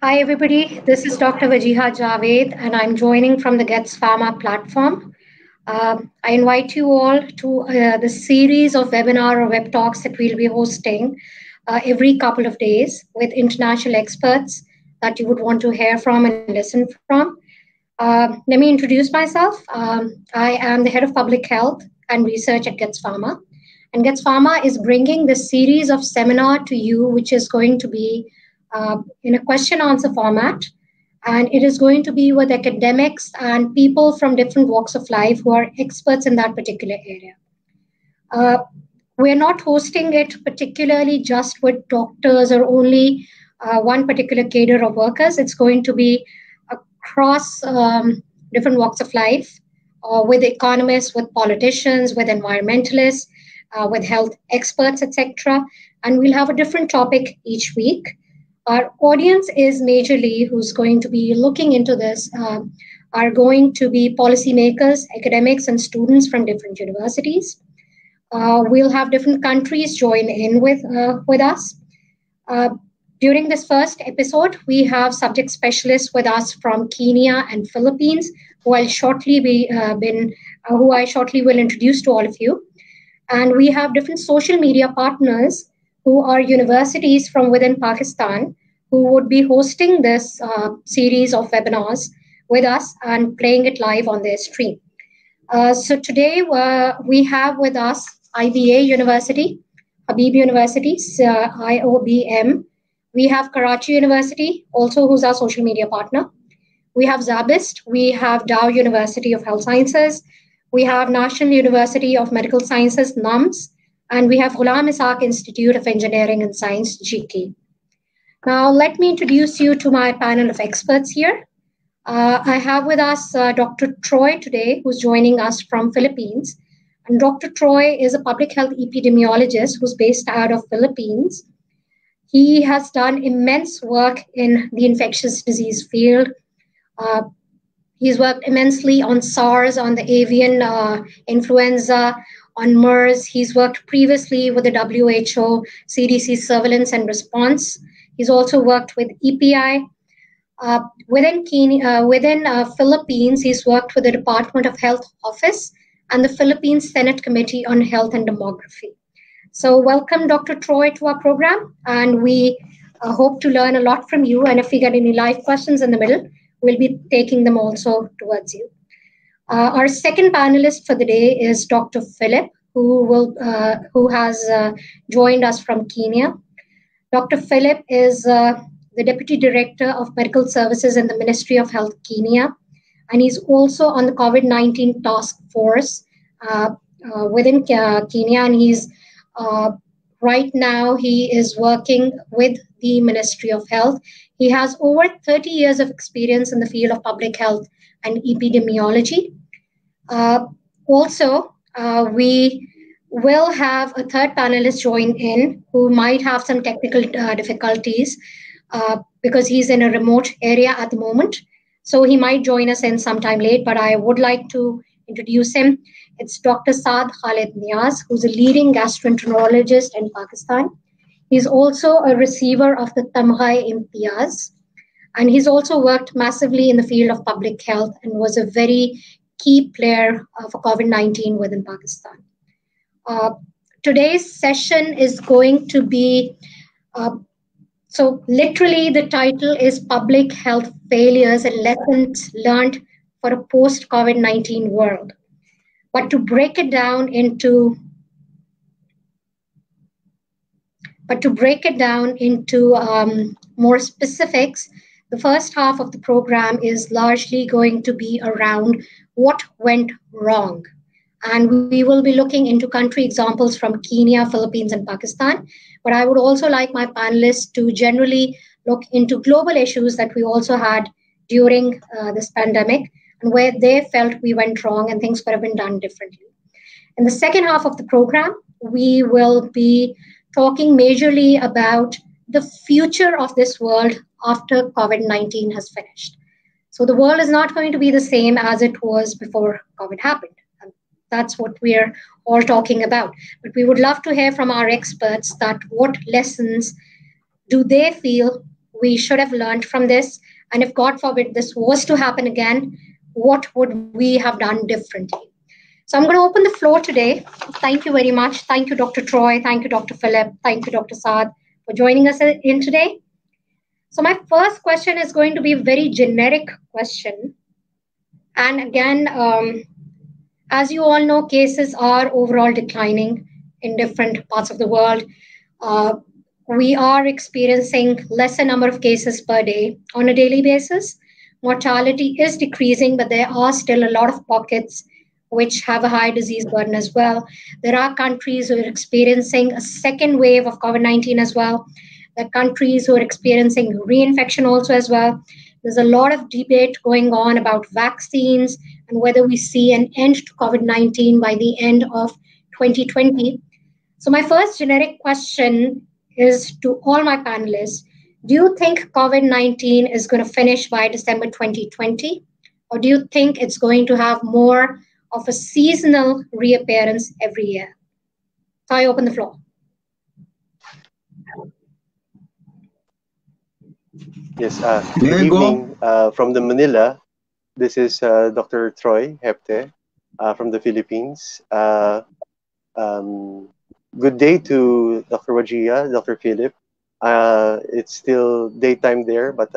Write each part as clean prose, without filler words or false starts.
Hi, everybody. This is Dr. Wajiha Javed, and I'm joining from the Getz Pharma platform. I invite you all to the series of webinar or web talks that we'll be hosting every couple of days with international experts that you would want to hear from and listen from. Let me introduce myself. I am the head of public health and research at Getz Pharma. And Getz Pharma is bringing this series of seminar to you, which is going to be in a question answer format. And it is going to be with academics and people from different walks of life who are experts in that particular area. We're not hosting it particularly just with doctors or only one particular cadre of workers. It's going to be across different walks of life, with economists, with politicians, with environmentalists, with health experts, etc. And we'll have a different topic each week. Our audience is majorly who's going to be looking into this are going to be policymakers, academics, and students from different universities. We'll have different countries join in with us. During this first episode, we have subject specialists with us from Kenya and Philippines, who I shortly will introduce to all of you. And we have different social media partners who are universities from within Pakistan who would be hosting this series of webinars with us and playing it live on their stream. So today we have with us IBA University, Habib University, IOBM. We have Karachi University, also who's our social media partner. We have Zabist. We have Dow University of Health Sciences. We have National University of Medical Sciences, NUMS. And we have Ghulam Ishaq Institute of Engineering and Science, GT. Now, let me introduce you to my panel of experts here. I have with us Dr. Troy today, who's joining us from Philippines. And Dr. Troy is a public health epidemiologist who's based out of Philippines. He has done immense work in the infectious disease field. He's worked immensely on SARS, on the avian influenza, on MERS. He's worked previously with the WHO, CDC surveillance and response. He's also worked with EPI. Within Philippines, he's worked with the Department of Health Office and the Philippines Senate Committee on Health and Demography. So welcome, Dr. Troy, to our program. And we hope to learn a lot from you. And if we get any live questions in the middle, we'll be taking them also towards you. Our second panelist for the day is Dr. Philip, who has joined us from Kenya. Dr. Philip is the Deputy Director of Medical Services in the Ministry of Health, Kenya. And he's also on the COVID-19 task force within Kenya. And he's right now, he is working with the Ministry of Health. He has over 30 years of experience in the field of public health and epidemiology. Also, we will have a third panelist join in who might have some technical difficulties because he's in a remote area at the moment. So he might join us in sometime late, but I would like to introduce him. It's Dr. Saad Khalid Niaz, who's a leading gastroenterologist in Pakistan. He's also a receiver of the Tamgha Imtiaz, and he's also worked massively in the field of public health and was a very key player for COVID-19 within Pakistan. Today's session is going to be, so literally the title is Public Health Failures and Lessons Learned for a Post-COVID-19 World. But to break it down into more specifics, the first half of the program is largely going to be around what went wrong. And we will be looking into country examples from Kenya, Philippines, and Pakistan. But I would also like my panelists to generally look into global issues that we also had during this pandemic and where they felt we went wrong and things could have been done differently. In the second half of the program, we will be talking majorly about the future of this world after COVID-19 has finished. So the world is not going to be the same as it was before COVID happened. And that's what we're all talking about. But we would love to hear from our experts that what lessons do they feel we should have learned from this? And if God forbid this was to happen again, what would we have done differently? So I'm going to open the floor today. Thank you very much. Thank you, Dr. Troy. Thank you, Dr. Philip. Thank you, Dr. Saad, for joining us in today. So my first question is going to be a very generic question. And again, as you all know, cases are overall declining in different parts of the world. We are experiencing lesser number of cases per day on a daily basis. Mortality is decreasing, but there are still a lot of pockets which have a high disease burden as well. There are countries who are experiencing a second wave of COVID-19 as well. There are countries who are experiencing reinfection also as well. There's a lot of debate going on about vaccines and whether we see an end to COVID-19 by the end of 2020. So my first generic question is to all my panelists. Do you think COVID-19 is going to finish by December 2020? Or do you think it's going to have more of a seasonal reappearance every year? So I open the floor. Yes, good evening from the Manila. This is Dr. Troy Gepte from the Philippines. Good day to Dr. Wajiha, Dr. Philip. It's still daytime there, but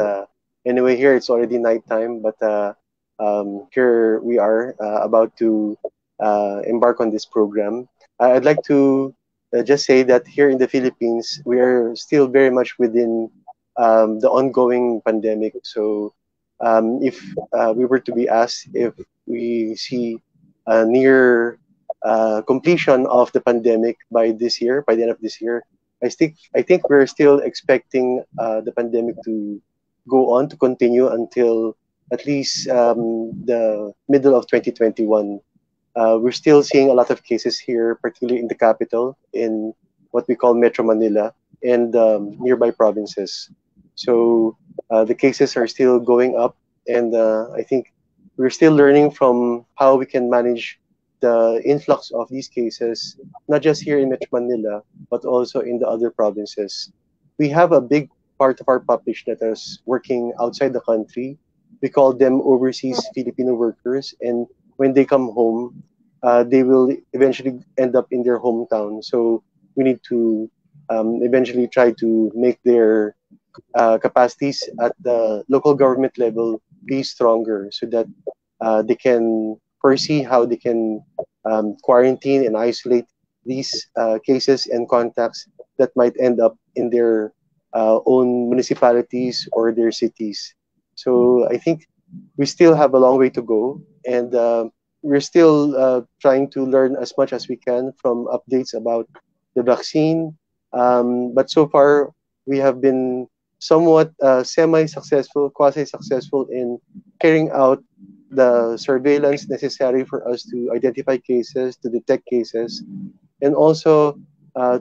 anyway, here it's already nighttime. But here we are about to embark on this program. I'd like to just say that here in the Philippines, we are still very much within the ongoing pandemic. So if we were to be asked if we see a near completion of the pandemic by this year, by the end of this year, I think we're still expecting the pandemic to go on, to continue until at least the middle of 2021. We're still seeing a lot of cases here, particularly in the capital, in what we call Metro Manila and nearby provinces. So the cases are still going up, and I think we're still learning from how we can manage the influx of these cases, not just here in Metro Manila, but also in the other provinces. We have a big part of our population that is working outside the country. We call them overseas Filipino workers, and when they come home, they will eventually end up in their hometown. So we need to eventually try to make their capacities at the local government level be stronger, so that they can foresee how they can quarantine and isolate these cases and contacts that might end up in their own municipalities or their cities. So I think we still have a long way to go, and we're still trying to learn as much as we can from updates about the vaccine. But so far, we have been somewhat semi-successful, quasi-successful in carrying out the surveillance necessary for us to identify cases, to detect cases, and also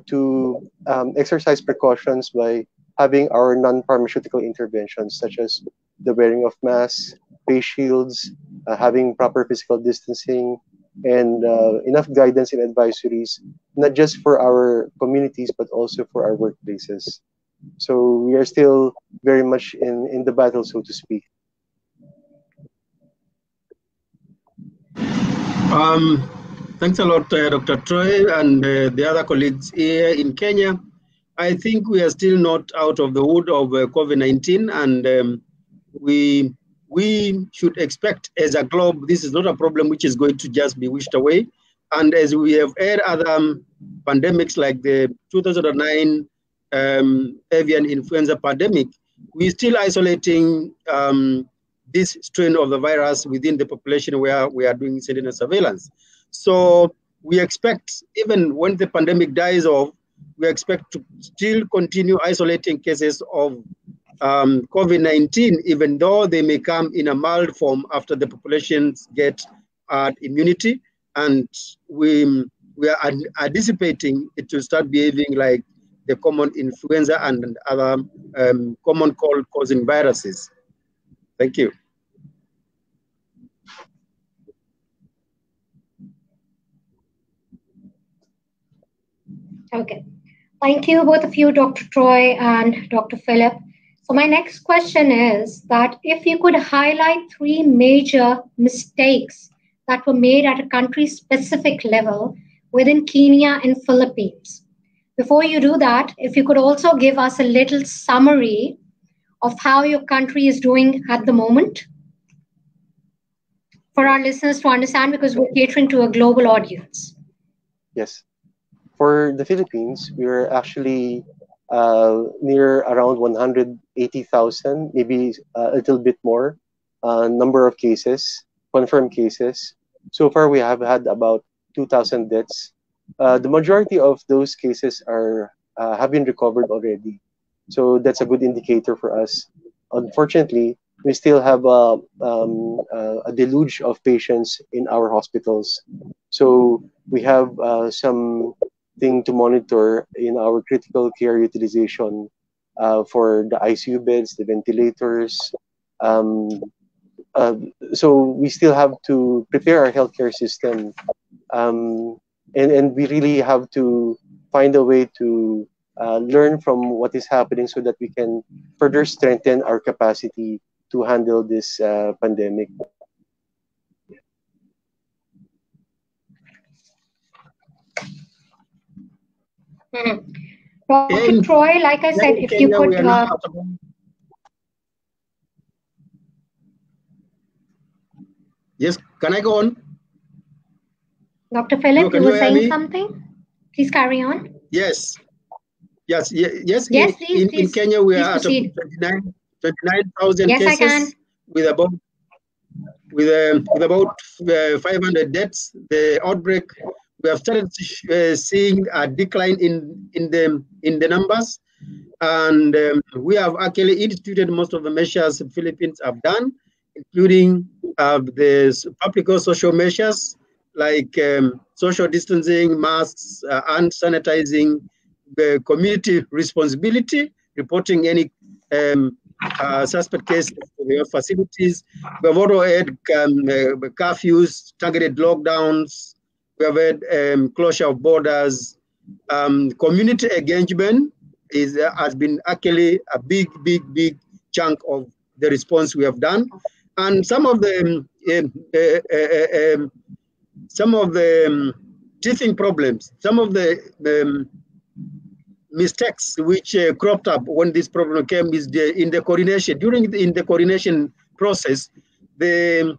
to exercise precautions by having our non-pharmaceutical interventions, such as the wearing of masks, face shields, having proper physical distancing, and enough guidance and advisories, not just for our communities, but also for our workplaces. So we are still very much in the battle, so to speak. Thanks a lot, Dr. Troy and the other colleagues here in Kenya. I think we are still not out of the wood of COVID-19, and we should expect as a globe, this is not a problem which is going to just be wished away. And as we have had other pandemics like the 2009 avian influenza pandemic, we're still isolating this strain of the virus within the population where we are doing sentinel surveillance. So we expect, even when the pandemic dies off, we expect to still continue isolating cases of COVID-19, even though they may come in a mild form after the populations get immunity. And we are anticipating it to start behaving like the common influenza and other common cold-causing viruses. Thank you. Okay. Thank you, both of you, Dr. Troy and Dr. Philip. So my next question is that if you could highlight 3 major mistakes that were made at a country-specific level within Kenya and Philippines. Before you do that, if you could also give us a little summary of how your country is doing at the moment for our listeners to understand, because we're catering to a global audience. Yes. For the Philippines, we are actually near around 180,000, maybe a little bit more, number of cases, confirmed cases. So far, we have had about 2,000 deaths. The majority of those cases are have been recovered already. So that's a good indicator for us. Unfortunately, we still have a deluge of patients in our hospitals. So we have some thing to monitor in our critical care utilization for the ICU beds, the ventilators. Um, uh, so we still have to prepare our healthcare system, and we really have to find a way to learn from what is happening so that we can further strengthen our capacity to handle this pandemic. Dr. Troy, like I said, if you could... Yes, can I go on? Dr. Philip, you were saying something? Please carry on. Yes. Yes, yes. Yes, in Kenya, we are at 29,000 yes, cases with about 500 deaths. The outbreak, we have started seeing a decline in the numbers, and we have actually instituted most of the measures the Philippines have done, including the public social measures like social distancing, masks, and sanitizing, the community responsibility, reporting any suspect cases to the facilities. We have also had curfews, targeted lockdowns. We have had closure of borders. Community engagement has been actually a big chunk of the response we have done. And some of the teething problems, some of the mistakes which cropped up when this problem came is in the coordination. In the coordination process, the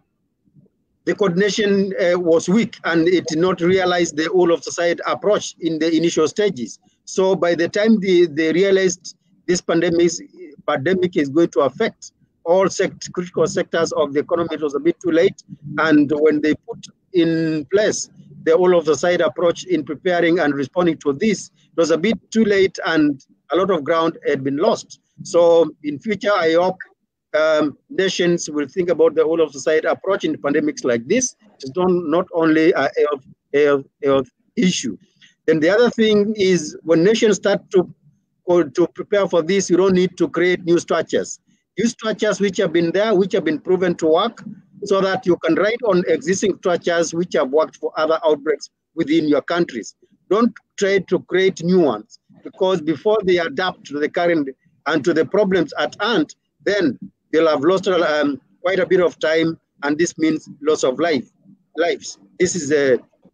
coordination was weak, and it did not realize the whole of society approach in the initial stages. So by the time they realized this pandemic is going to affect all critical sectors of the economy, it was a bit too late. And when they put in place the whole of the society approach in preparing and responding to this, it was a bit too late, and a lot of ground had been lost. So in future, I hope nations will think about the whole of society approach in pandemics like this. It's not only a health issue. Then the other thing is, when nations start to prepare for this, you don't need to create new structures. Use structures which have been there, which have been proven to work, so that you can write on existing structures which have worked for other outbreaks within your countries. Don't try to create new ones, because before they adapt to the current and to the problems at hand, then they'll have lost quite a bit of time, and this means loss of lives. This is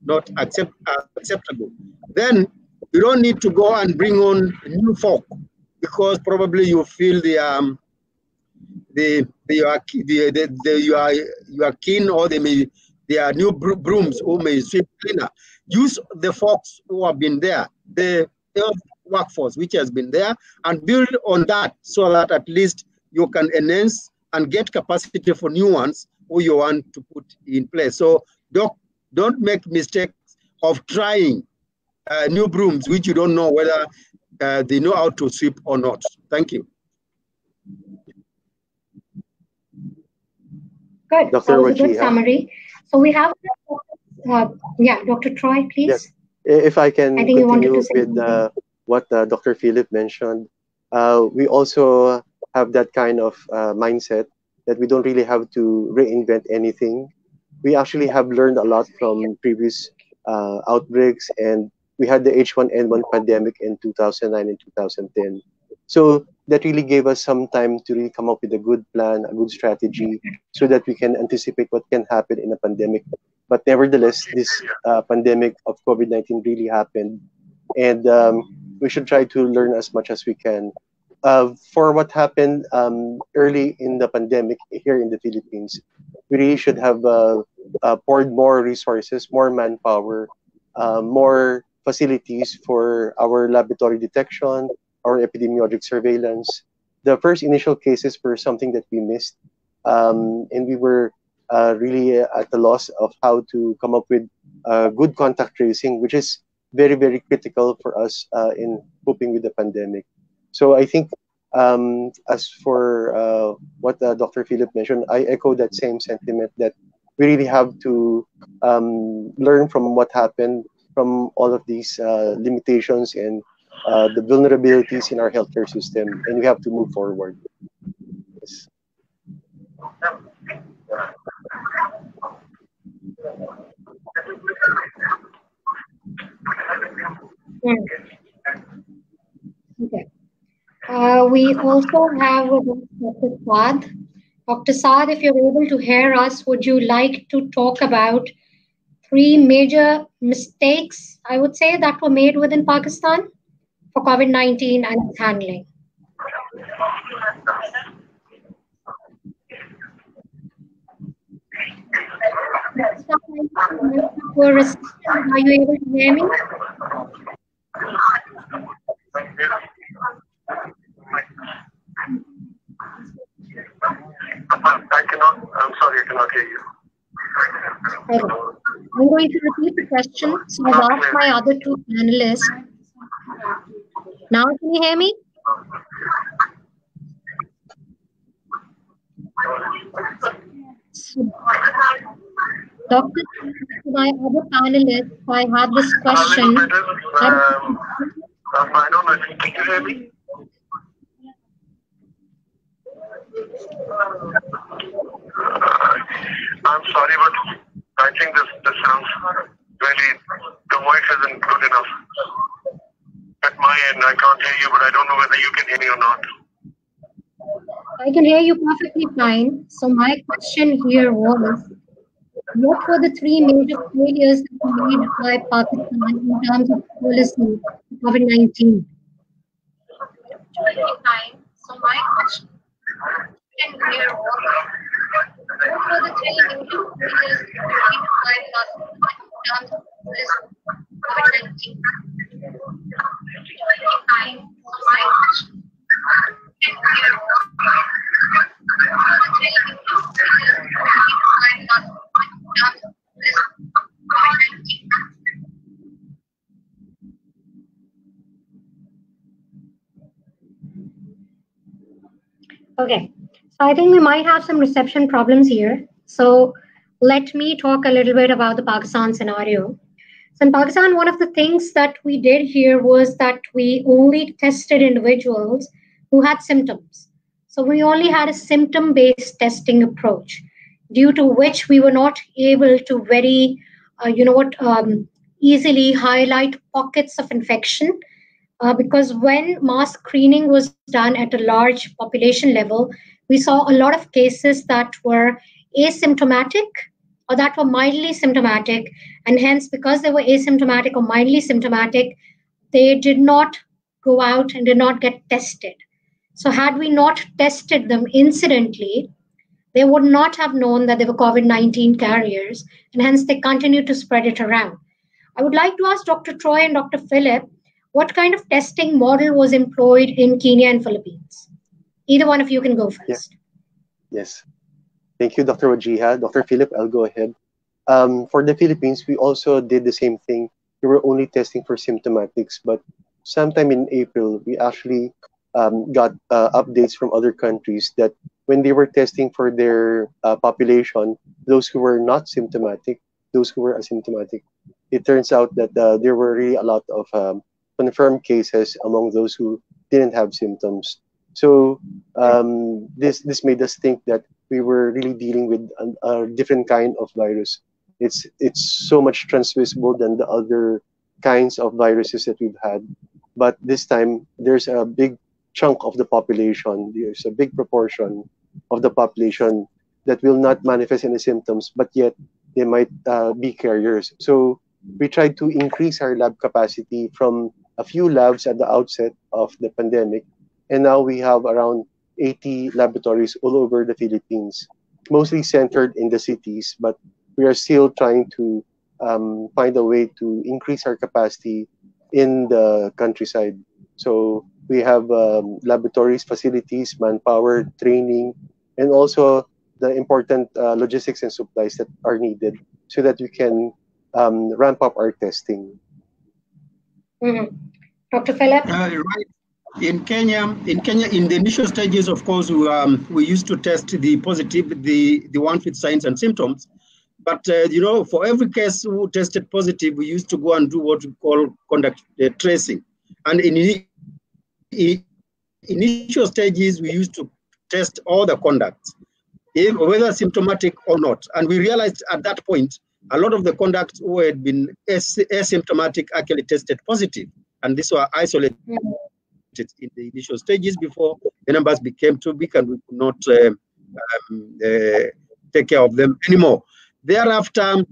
not acceptable. Then you don't need to go and bring on new folk, because probably you feel you are keen, or they are new brooms who may sweep cleaner. Use the folks who have been there, the health workforce which has been there, and build on that, so that at least you can enhance and get capacity for new ones who you want to put in place. So don't make mistakes of trying new brooms which you don't know whether they know how to sweep or not. Thank you. Good. Dr. That was a good summary. So we have, Dr. Troy, please. Yes. If I can continue with what Dr. Philip mentioned, we also have that kind of mindset that we don't really have to reinvent anything. We actually have learned a lot from previous outbreaks, and we had the H1N1 pandemic in 2009 and 2010. So that really gave us some time to really come up with a good plan, a good strategy, so that we can anticipate what can happen in a pandemic. But nevertheless, this pandemic of COVID-19 really happened, and we should try to learn as much as we can. For what happened early in the pandemic here in the Philippines, we really should have poured more resources, more manpower, more facilities for our laboratory detection, our epidemiologic surveillance. The first initial cases were something that we missed, and we were really at the loss of how to come up with good contact tracing, which is very, very critical for us in coping with the pandemic. So I think as for what Dr. Philip mentioned, I echo that same sentiment that we really have to learn from what happened, from all of these limitations and the vulnerabilities in our healthcare system, and we have to move forward. Yes. Okay. We also have Dr. Saad. Dr. Saad, if you're able to hear us, would you like to talk about three major mistakes, I would say, that were made within Pakistan for COVID-19 and its handling? Are you able to hear me? I cannot, I'm sorry, I cannot hear you. Okay. I'm going to repeat the question. So I've asked my other two panelists. Now can you hear me? So, Dr. My other panelists, I had this question. I don't know if you can hear me. I'm sorry, but I think this sounds really, the voice isn't good enough. At my end, I can't hear you, but I don't know whether you can hear me or not. I can hear you perfectly fine. So my question here was, what were the three major failures that were made by Pakistan in terms of policy for COVID-19? So my question here was, what were the three major failures that were made by Pakistan in terms of policy for COVID-19? So my question here was, what were the three major failures that were made by Pakistan in terms of policy for COVID-19? Okay, so I think we might have some reception problems here. So let me talk a little bit about the Pakistan scenario. So in Pakistan, one of the things that we did here was that we only tested individuals who had symptoms. So we only had a symptom-based testing approach, due to which we were not able to very, easily highlight pockets of infection. Because when mass screening was done at a large population level, we saw a lot of cases that were asymptomatic or that were mildly symptomatic. And hence, because they were asymptomatic or mildly symptomatic, they did not go out and did not get tested. So had we not tested them incidentally, they would not have known that they were COVID-19 carriers, and hence they continued to spread it around. I would like to ask Dr. Troy and Dr. Philip, what kind of testing model was employed in Kenya and Philippines? Either one of you can go first. Yeah. Yes. Thank you, Dr. Wajiha. Dr. Philip, I'll go ahead. For the Philippines, we also did the same thing. We were only testing for symptomatics, but sometime in April, we actually got updates from other countries that when they were testing for their population, those who were not symptomatic, those who were asymptomatic, it turns out that there were really a lot of confirmed cases among those who didn't have symptoms. So this made us think that we were really dealing with a different kind of virus. It's so much transmissible than the other kinds of viruses that we've had. But this time, there's a big chunk of the population. There's a big proportion of the population that will not manifest any symptoms, but yet they might be carriers. So we tried to increase our lab capacity from a few labs at the outset of the pandemic, and now we have around 80 laboratories all over the Philippines, mostly centered in the cities, but we are still trying to find a way to increase our capacity in the countryside. So we have laboratories, facilities, manpower, training, and also the important logistics and supplies that are needed so that we can ramp up our testing. Mm-hmm. Dr. Philip? Right. In Kenya, in the initial stages, of course, we used to test the positive, the ones with signs and symptoms. But, you know, for every case who tested positive, we used to go and do what we call contact tracing. And in initial stages, we used to test all the contacts, whether symptomatic or not. And we realized at that point, a lot of the contacts who had been asymptomatic actually tested positive. And these were isolated in the initial stages before the numbers became too big and we could not take care of them anymore. Thereafter,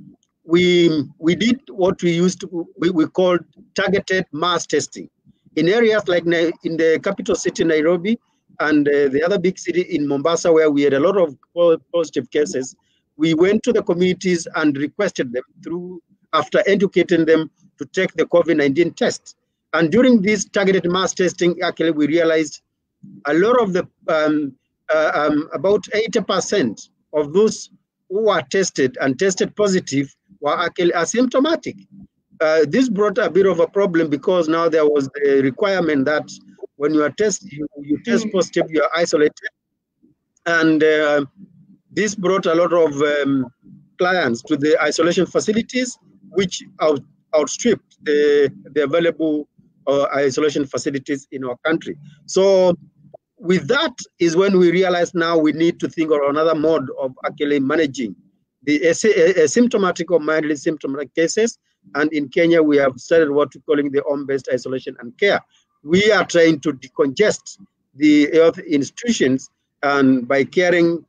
we did what we called targeted mass testing in areas like in the capital city, Nairobi, and the other big city in Mombasa, where we had a lot of positive cases. We went to the communities and requested them after educating them to take the COVID-19 test. And during this targeted mass testing, actually, we realized a lot of the, about 80% of those who were tested and tested positive were actually asymptomatic. This brought a bit of a problem because now there was the requirement that when you are tested, you test positive, you are isolated. And this brought a lot of clients to the isolation facilities, which outstripped the available isolation facilities in our country. So with that is when we realized now we need to think of another mode of actually managing the asymptomatic or mildly symptomatic cases. And in Kenya, we have started what we're calling the home-based isolation and care. We are trying to decongest the health institutions and by caring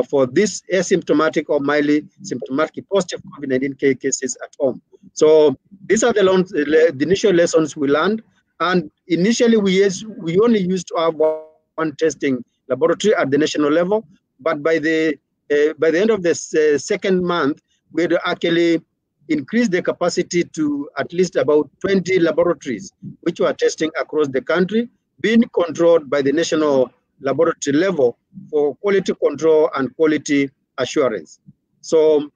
for this asymptomatic or mildly symptomatic positive COVID-19 cases at home. So these are the initial lessons we learned. And initially, we only used to have one testing laboratory at the national level. But by the end of the second month, we had actually increased the capacity to at least about 20 laboratories, which were testing across the country, being controlled by the national laboratory level for quality control and quality assurance. So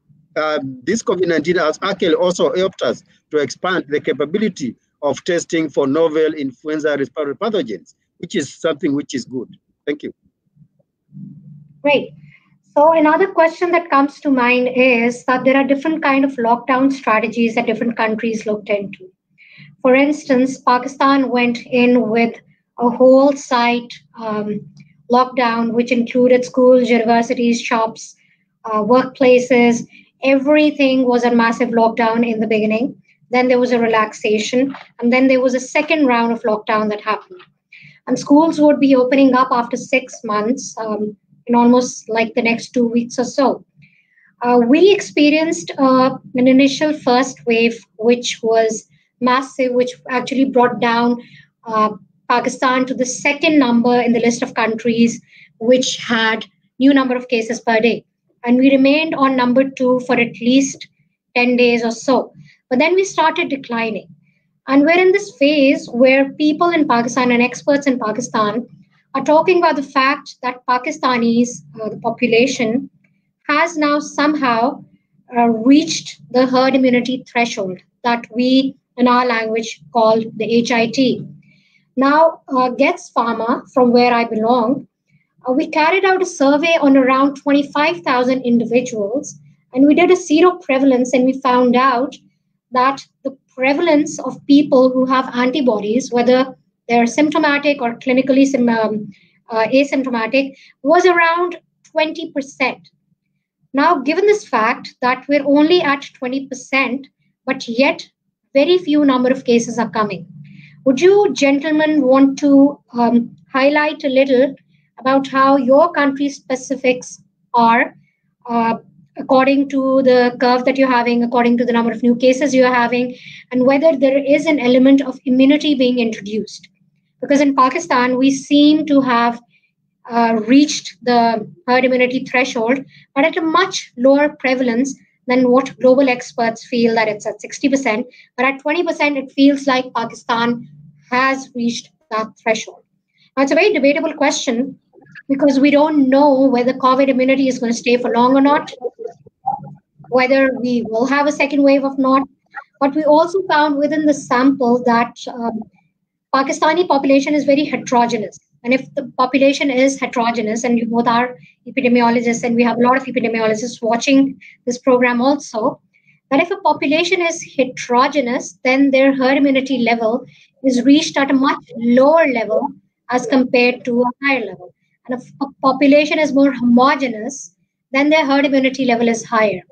this COVID-19 has actually also helped us to expand the capability of testing for novel influenza respiratory pathogens, which is something which is good. Thank you. Great. So another question that comes to mind is that there are different kind of lockdown strategies that different countries looked into. For instance, Pakistan went in with a whole site lockdown, which included schools, universities, shops, workplaces. Everything was a massive lockdown in the beginning. Then there was a relaxation, and then there was a second round of lockdown that happened. And schools would be opening up after 6 months, in almost like the next 2 weeks or so. We experienced an initial first wave, which was massive, which actually brought down Pakistan to the second number in the list of countries which had new number of cases per day. And we remained on number 2 for at least 10 days or so. But then we started declining. And we're in this phase where people in Pakistan and experts in Pakistan are talking about the fact that Pakistanis, the population, has now somehow reached the herd immunity threshold that we, in our language, call the HIT. Now, Getz Pharma, from where I belong, we carried out a survey on around 25,000 individuals, and we did a sero-prevalence, and we found out that the prevalence of people who have antibodies, whether they're symptomatic or clinically asymptomatic, was around 20%. Now, given this fact that we're only at 20%, but yet very few number of cases are coming, Would you gentlemen want to highlight a little about how your country specifics are according to the curve that you're having, according to the number of new cases you're having, and whether there is an element of immunity being introduced? Because in Pakistan, we seem to have reached the herd immunity threshold, but at a much lower prevalence than what global experts feel that it's at 60%. But at 20%, it feels like Pakistan has reached that threshold. Now, it's a very debatable question because we don't know whether COVID immunity is going to stay for long or not, whether we will have a second wave or not. But we also found within the sample that Pakistani population is very heterogeneous. And if the population is heterogeneous, and you both are epidemiologists, and we have a lot of epidemiologists watching this program also, that if a population is heterogeneous, then their herd immunity level is reached at a much lower level as compared to a higher level. And if a population is more homogeneous, then their herd immunity level is higher.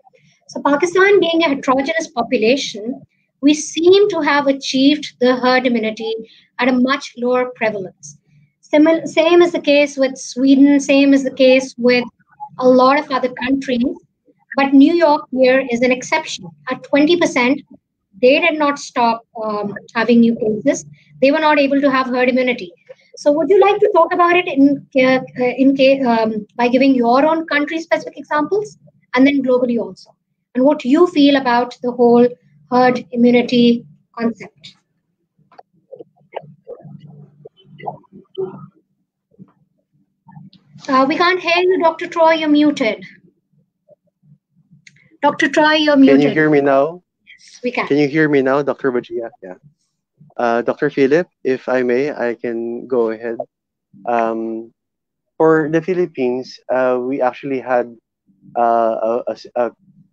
So Pakistan being a heterogeneous population, we seem to have achieved the herd immunity at a much lower prevalence. Same is the case with Sweden, same is the case with a lot of other countries, but New York here is an exception. At 20%, they did not stop having new cases. They were not able to have herd immunity. So would you like to talk about it by giving your own country-specific examples, and then globally also, and what you feel about the whole herd immunity concept? We can't hear you, Dr. Troy, you're muted. Dr. Troy, you're muted. Can you hear me now? Yes, we can. Can you hear me now, Dr. Wajiha? Yeah. Dr. Philip, if I may, I can go ahead. For the Philippines, we actually had a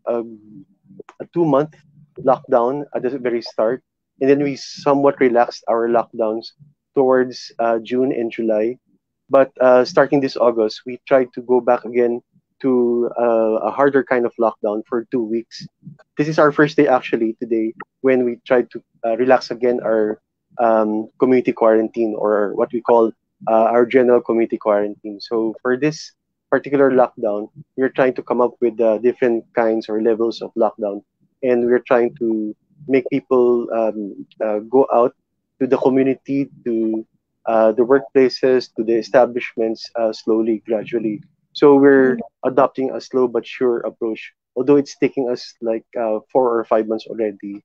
2-month lockdown at the very start, and then we somewhat relaxed our lockdowns towards June and July. But starting this August, we tried to go back again to a harder kind of lockdown for 2 weeks. This is our first day actually today, when we tried to relax again our community quarantine, or what we call our general community quarantine. So for this particular lockdown, we're trying to come up with different kinds or levels of lockdown, and we're trying to make people go out to the community, to the workplaces, to the establishments slowly, gradually. So we're adopting a slow but sure approach, although it's taking us like 4 or 5 months already.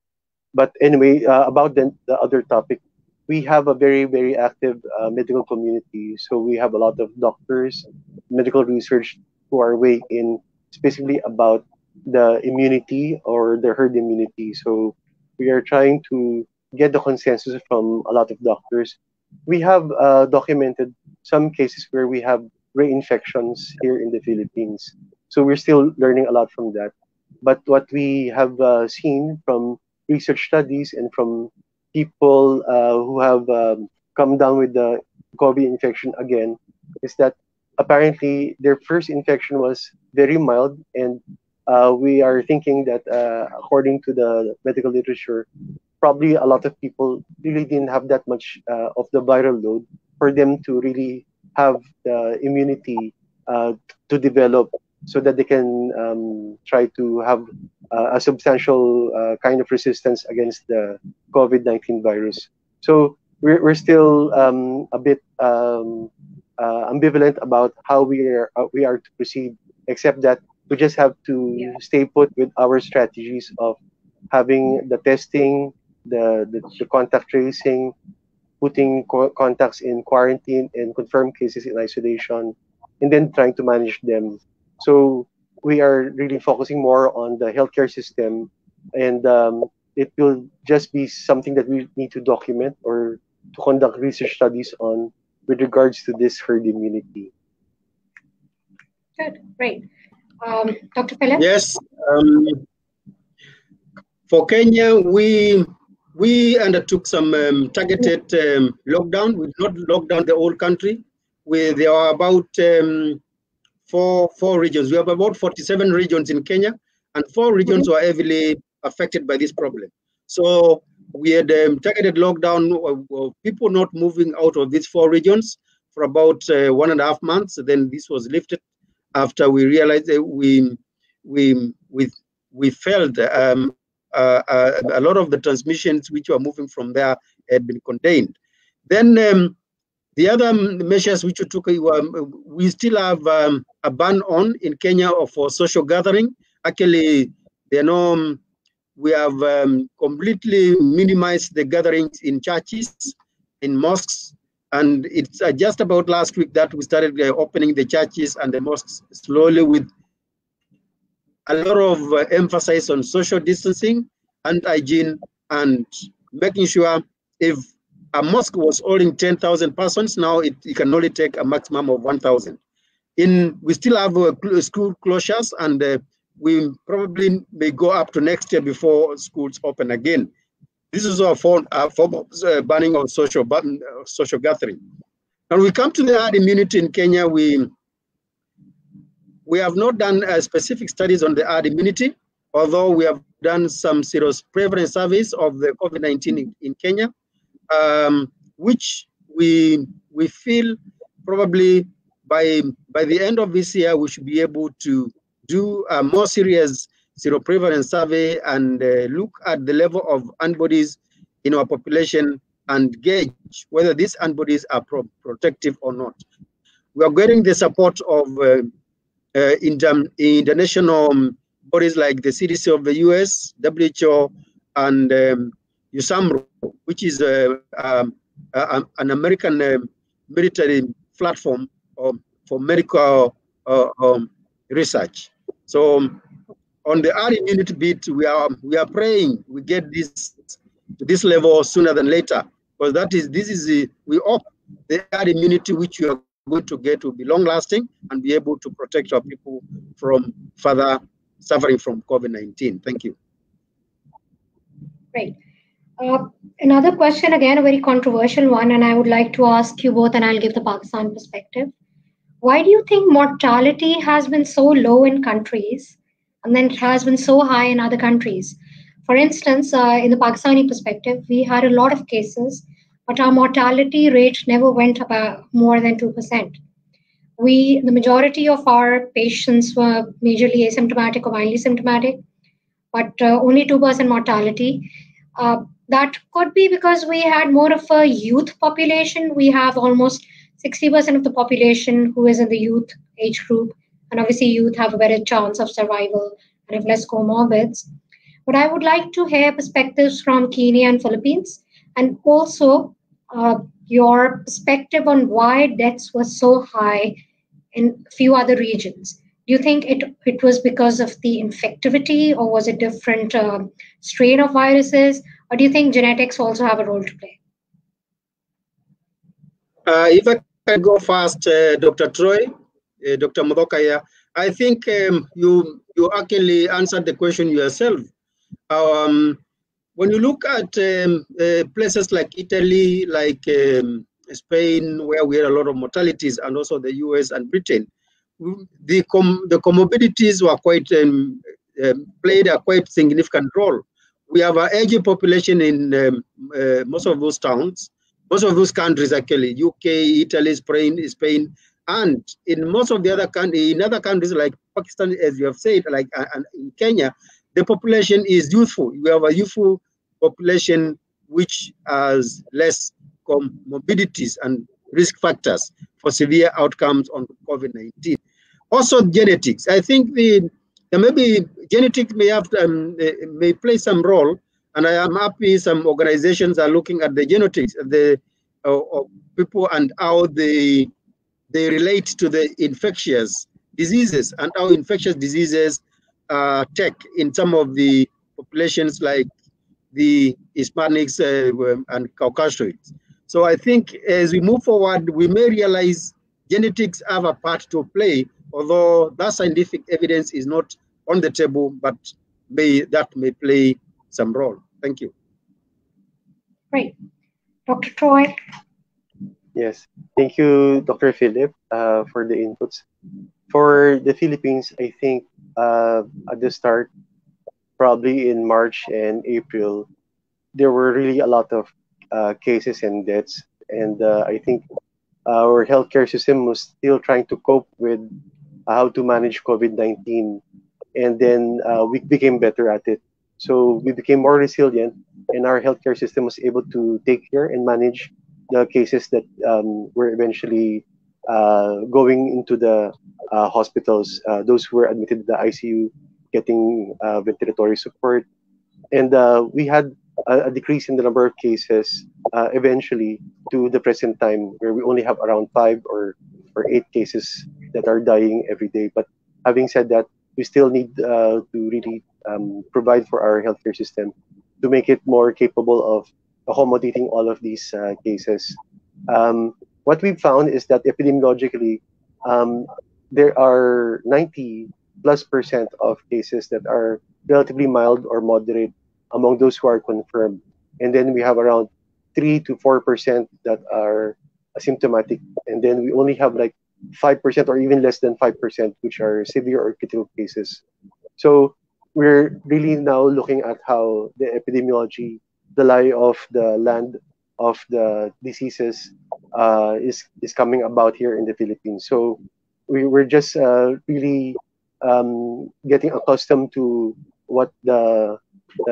But anyway, about the other topic, we have a very, very active medical community. So we have a lot of doctors, medical research who are weighing in specifically about the immunity or the herd immunity. So we are trying to get the consensus from a lot of doctors. We have documented some cases where we have reinfections here in the Philippines. So we're still learning a lot from that. But what we have seen from research studies and from people who have come down with the COVID infection again is that apparently their first infection was very mild, and we are thinking that according to the medical literature, probably a lot of people really didn't have that much of the viral load for them to really have the immunity to develop, so that they can try to have a substantial kind of resistance against the COVID-19 virus. So we're still a bit ambivalent about how we are to proceed, except that we just have to stay put with our strategies of having the testing, the contact tracing, putting contacts in quarantine and confirmed cases in isolation, and then trying to manage them. So we are really focusing more on the healthcare system, and it will just be something that we need to document or to conduct research studies on with regards to this herd immunity. Good, great. Dr. Philip? Yes. For Kenya, we undertook some targeted lockdown. We did not lock down the whole country. There are about four regions. We have about 47 regions in Kenya, and 4 regions were heavily affected by this problem. So we had targeted lockdown of people not moving out of these 4 regions for about 1.5 months. Then this was lifted after we realized that we felt a lot of the transmissions which were moving from there had been contained. Then the other measures which we took, we still have a ban on in Kenya for social gathering. Actually, we have completely minimized the gatherings in churches, in mosques, and it's just about last week that we started opening the churches and the mosques slowly with a lot of emphasis on social distancing and hygiene and making sure if a mosque was holding 10,000 persons, now it can only take a maximum of 1,000. We still have school closures, and we probably may go up to next year before schools open again. This is a form of banning of social gathering. When we come to the herd immunity in Kenya, we have not done specific studies on the herd immunity, although we have done some sero-prevalence surveys of the COVID-19 in Kenya, which we feel probably by the end of this year, we should be able to do a more serious sero-prevalence survey and look at the level of antibodies in our population and gauge whether these antibodies are protective or not. We are getting the support of international bodies like the CDC of the US, WHO, and USAMRO, which is an American military platform for medical research. So on the herd immunity bit, we are praying we get this to this level sooner than later, because we hope the herd immunity which we are going to get will be long lasting and be able to protect our people from further suffering from COVID-19. Thank you. Great. Another question, again, a very controversial one, and I would like to ask you both, and I'll give the Pakistan perspective. Why do you think mortality has been so low in countries and then it has been so high in other countries? For instance, in the Pakistani perspective, we had a lot of cases, but our mortality rate never went up more than 2%. The majority of our patients were majorly asymptomatic or mildly symptomatic, but only 2% mortality. That could be because we had more of a youth population. We have almost 60% of the population who is in the youth age group, and obviously youth have a better chance of survival and have less comorbids. But I would like to hear perspectives from Kenya and Philippines, and also your perspective on why deaths were so high in a few other regions. Do you think it was because of the infectivity, or was it different strain of viruses, or do you think genetics also have a role to play? If I can go fast, Dr. Troy, Dr. Muthoka here, I think you actually answered the question yourself. When you look at places like Italy, like Spain, where we had a lot of mortalities, and also the US and Britain, the comorbidities were quite played a quite significant role. We have an aging population in most of those towns, most of those countries actually, UK, Italy, Spain, and in most of the other countries, in other countries like Pakistan, as you have said, like in Kenya, the population is youthful. We have a youthful population which has less comorbidities and risk factors for severe outcomes on COVID-19. Also genetics. I think maybe genetics may play some role, and I am happy some organizations are looking at the genetics of people and how they relate to the infectious diseases and how infectious diseases take in some of the populations like the Hispanics and Caucasians. So I think as we move forward, we may realize genetics have a part to play, although that scientific evidence is not on the table, but that may play some role. Thank you. Great. Dr. Troy. Yes, thank you, Dr. Philip, for the inputs. For the Philippines, I think at the start, probably in March and April, there were really a lot of cases and deaths, and I think our healthcare system was still trying to cope with how to manage COVID-19, and then we became better at it. So we became more resilient, and our healthcare system was able to take care and manage the cases that were eventually going into the hospitals, those who were admitted to the ICU, getting ventilatory support. And we had a decrease in the number of cases eventually to the present time, where we only have around 5 or 8 cases that are dying every day. But having said that, we still need to really provide for our healthcare system to make it more capable of accommodating all of these cases. What we've found is that epidemiologically, um, there are 90+% of cases that are relatively mild or moderate among those who are confirmed. And then we have around 3 to 4% that are asymptomatic. And then we only have like 5% or even less than 5%, which are severe or critical cases. So we're really now looking at how the epidemiology, the lie of the land of the diseases is coming about here in the Philippines. So we're just really getting accustomed to what the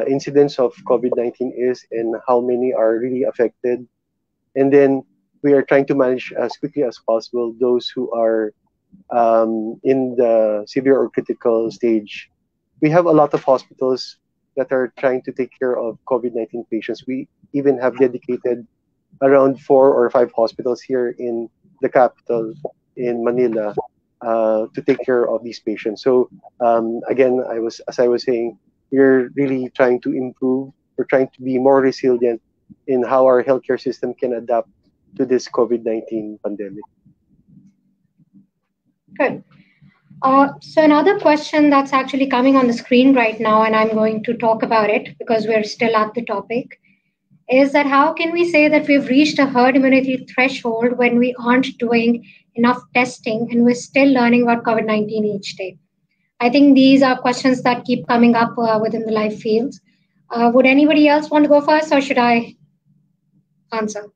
incidence of COVID-19 is and how many are really affected. And then we are trying to manage as quickly as possible those who are in the severe or critical stage. We have a lot of hospitals that are trying to take care of COVID-19 patients. We even have dedicated around 4 or 5 hospitals here in the capital, in Manila, to take care of these patients. So again, as I was saying, we're really trying to improve. We're trying to be more resilient in how our healthcare system can adapt to this COVID-19 pandemic. Good. So another question that's actually coming on the screen right now, and I'm going to talk about it because we're still at the topic, is that how can we say that we've reached a herd immunity threshold when we aren't doing enough testing and we're still learning about COVID-19 each day? I think these are questions that keep coming up within the life fields. Would anybody else want to go first, or should I answer?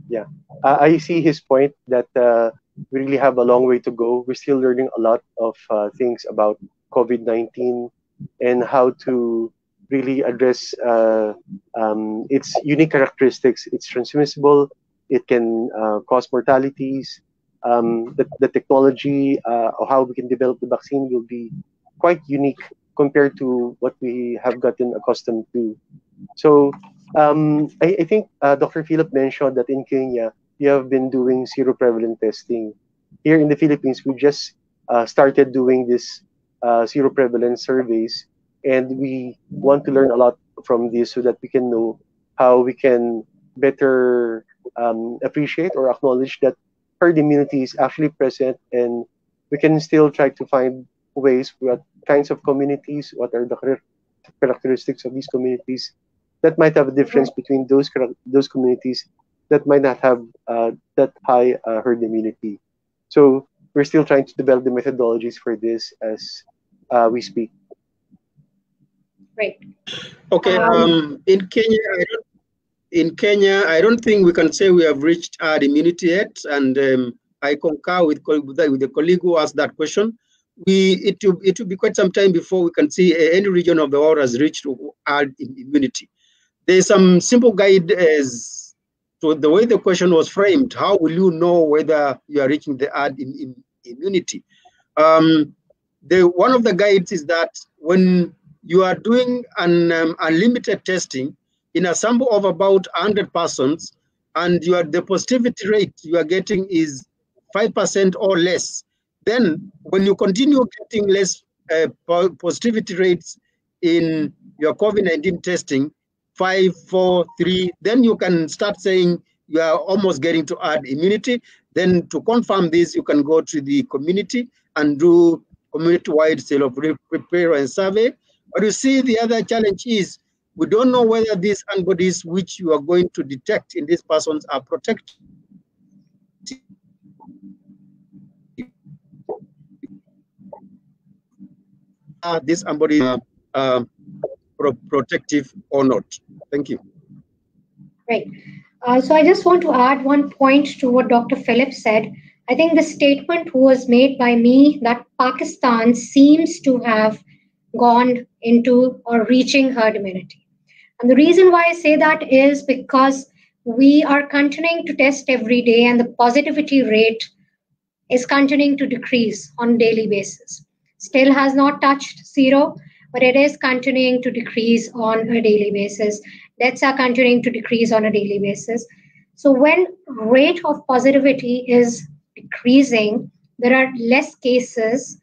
Yeah, I see his point that we really have a long way to go. We're still learning a lot of things about COVID-19 and how to really address its unique characteristics. It's transmissible. It can cause mortalities. The technology of how we can develop the vaccine will be quite unique compared to what we have gotten accustomed to. So I think Dr. Philip mentioned that in Kenya, you have been doing sero-prevalent testing. Here in the Philippines, we just started doing this sero-prevalence surveys, and we want to learn a lot from this so that we can know how we can better appreciate or acknowledge that herd immunity is actually present, and we can still try to find ways, what kinds of communities, what are the characteristics of these communities that might have a difference between those communities that might not have that high herd immunity. So we're still trying to develop the methodologies for this as we speak. Great. Okay. In Kenya, I don't think we can say we have reached herd immunity yet, and I concur with the colleague who asked that question. It will be quite some time before we can see any region of the world has reached herd immunity. There's some simple guide as to the way the question was framed. How will you know whether you are reaching the herd immunity? One of the guides is that when you are doing an unlimited testing in a sample of about 100 persons, and the positivity rate you are getting is 5% or less, then when you continue getting less positivity rates in your COVID-19 testing, 5, 4, 3, then you can start saying you are almost getting to herd immunity. Then to confirm this, you can go to the community and do community-wide sero-prevalence survey. But you see, the other challenge is we don't know whether these antibodies which you are going to detect in these persons are protected. These antibodies protective or not? Thank you. Right. So I just want to add one point to what Dr. Philip said. I think the statement was made by me that Pakistan seems to have gone into or reaching herd immunity. And the reason why I say that is because we are continuing to test every day and the positivity rate is continuing to decrease on a daily basis. Still has not touched zero, but it is continuing to decrease on a daily basis. Deaths are continuing to decrease on a daily basis. So when rate of positivity is decreasing, there are less cases.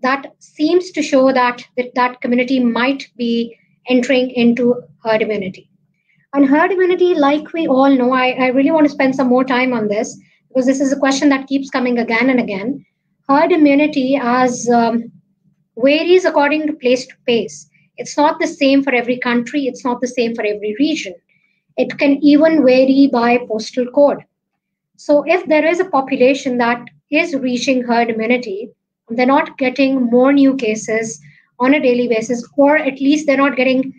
That seems to show that that community might be entering into herd immunity. And herd immunity, like we all know, I really want to spend some more time on this because this is a question that keeps coming again and again. Herd immunity varies according to place. It's not the same for every country. It's not the same for every region. It can even vary by postal code. So if there is a population that is reaching herd immunity, they're not getting more new cases on a daily basis, or at least they're not getting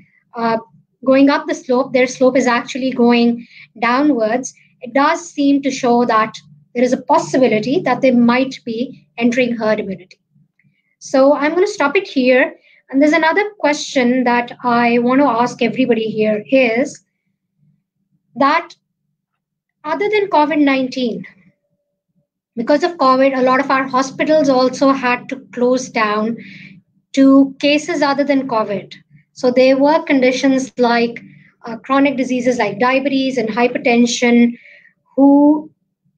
going up the slope, their slope is actually going downwards, it does seem to show that there is a possibility that they might be entering herd immunity. So I'm going to stop it here. And there's another question that I want to ask everybody here is that other than COVID-19, because of COVID, a lot of our hospitals also had to close down to cases other than COVID. So there were conditions like chronic diseases like diabetes and hypertension who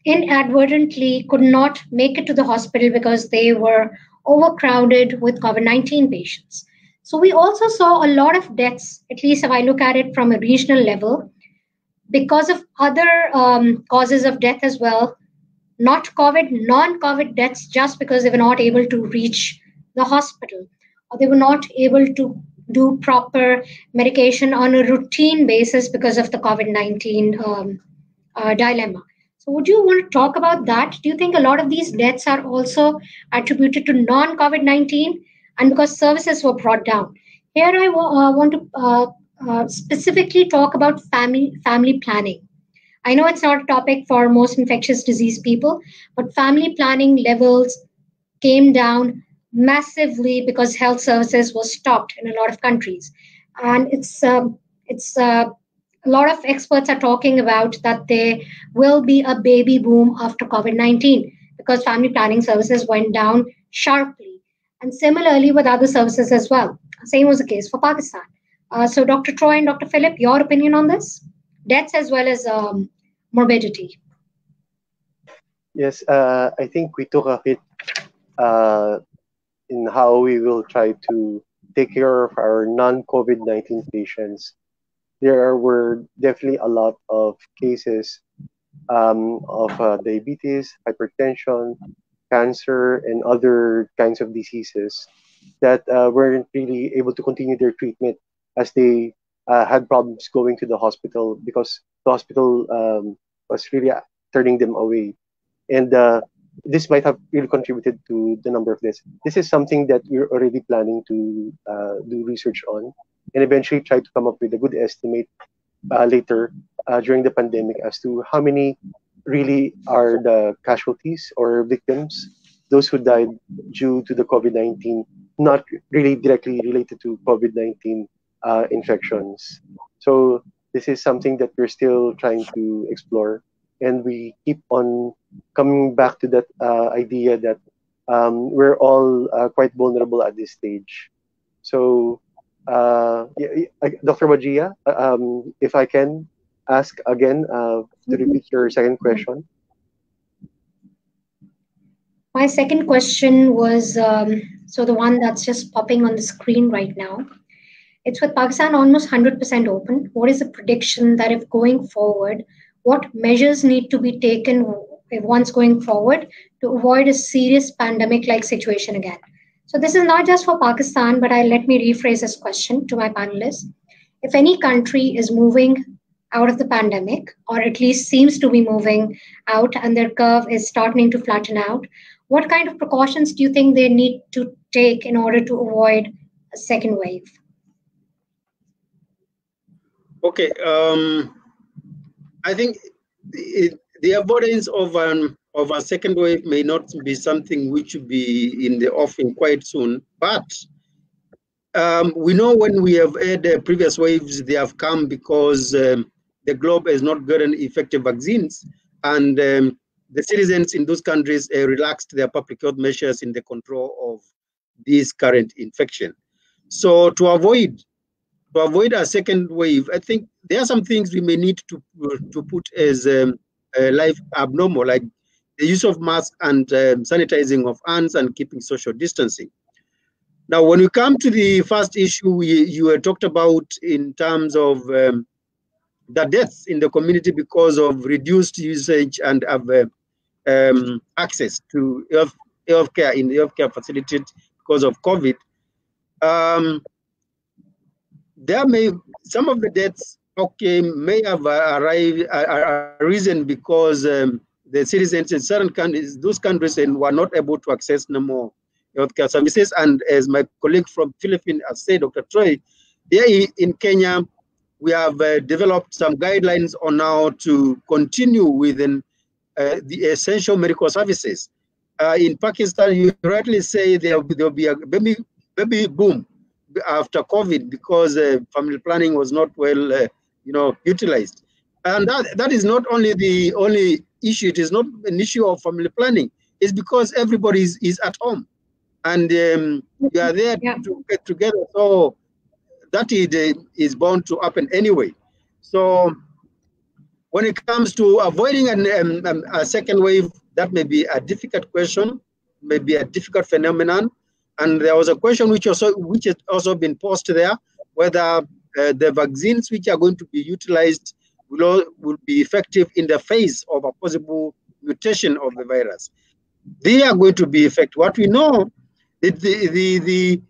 inadvertently could not make it to the hospital because they were overcrowded with COVID-19 patients. So we also saw a lot of deaths, at least if I look at it from a regional level, because of other causes of death as well, not COVID, non-COVID deaths just because they were not able to reach the hospital or they were not able to do proper medication on a routine basis because of the COVID-19 dilemma. So would you want to talk about that? Do you think a lot of these deaths are also attributed to non-COVID-19 and because services were brought down? Here I want to specifically talk about family planning. I know it's not a topic for most infectious disease people, but family planning levels came down massively because health services were stopped in a lot of countries. And it's a lot of experts are talking about that there will be a baby boom after COVID-19 because family planning services went down sharply. And similarly with other services as well. Same was the case for Pakistan. So Dr. Troy and Dr. Philip, your opinion on this? Deaths as well as morbidity. Yes, I think we took a hit in how we will try to take care of our non-COVID-19 patients. There were definitely a lot of cases of diabetes, hypertension, cancer, and other kinds of diseases that weren't really able to continue their treatment as they had problems going to the hospital because the hospital was really turning them away. And this might have really contributed to the number of deaths. This is something that we're already planning to do research on and eventually try to come up with a good estimate later during the pandemic as to how many really are the casualties or victims, those who died due to the COVID-19, not really directly related to COVID-19 infections. So this is something that we're still trying to explore. And we keep on coming back to that idea that we're all quite vulnerable at this stage. So, Dr. Wajiha, if I can ask again to repeat your second question. My second question was, so the one that's just popping on the screen right now. It's with Pakistan almost 100% open. What is the prediction that if going forward, what measures need to be taken once going forward to avoid a serious pandemic-like situation again? So this is not just for Pakistan, but let me rephrase this question to my panelists. If any country is moving out of the pandemic, or at least seems to be moving out and their curve is starting to flatten out, what kind of precautions do you think they need to take in order to avoid a second wave? Okay. I think the avoidance of a second wave may not be something which will be in the offing quite soon, but we know when we have had previous waves, they have come because the globe has not gotten effective vaccines, and the citizens in those countries relaxed their public health measures in the control of this current infection. So to avoid a second wave, I think there are some things we may need to put as life abnormal, like the use of masks and sanitizing of hands and keeping social distancing. Now, when we come to the first issue you talked about in terms of the deaths in the community because of reduced usage and access to healthcare in the healthcare facilities because of COVID, there may some of the deaths may have arisen because the citizens in certain countries, those countries, and were not able to access no more healthcare services. And as my colleague from Philippines has said, Dr. Troy, here in Kenya, we have developed some guidelines on how to continue within the essential medical services. In Pakistan, you rightly say there will be a baby boom after COVID because family planning was not well, utilized. And that is not only the only issue. It is not an issue of family planning. It's because everybody is at home, and you are there to get together. So that is bound to happen anyway. So when it comes to avoiding a second wave, that may be a difficult question, may be a difficult phenomenon. And there was a question which has also been posed there, whether the vaccines which are going to be utilized will be effective in the face of a possible mutation of the virus. They are going to be effective. What we know, the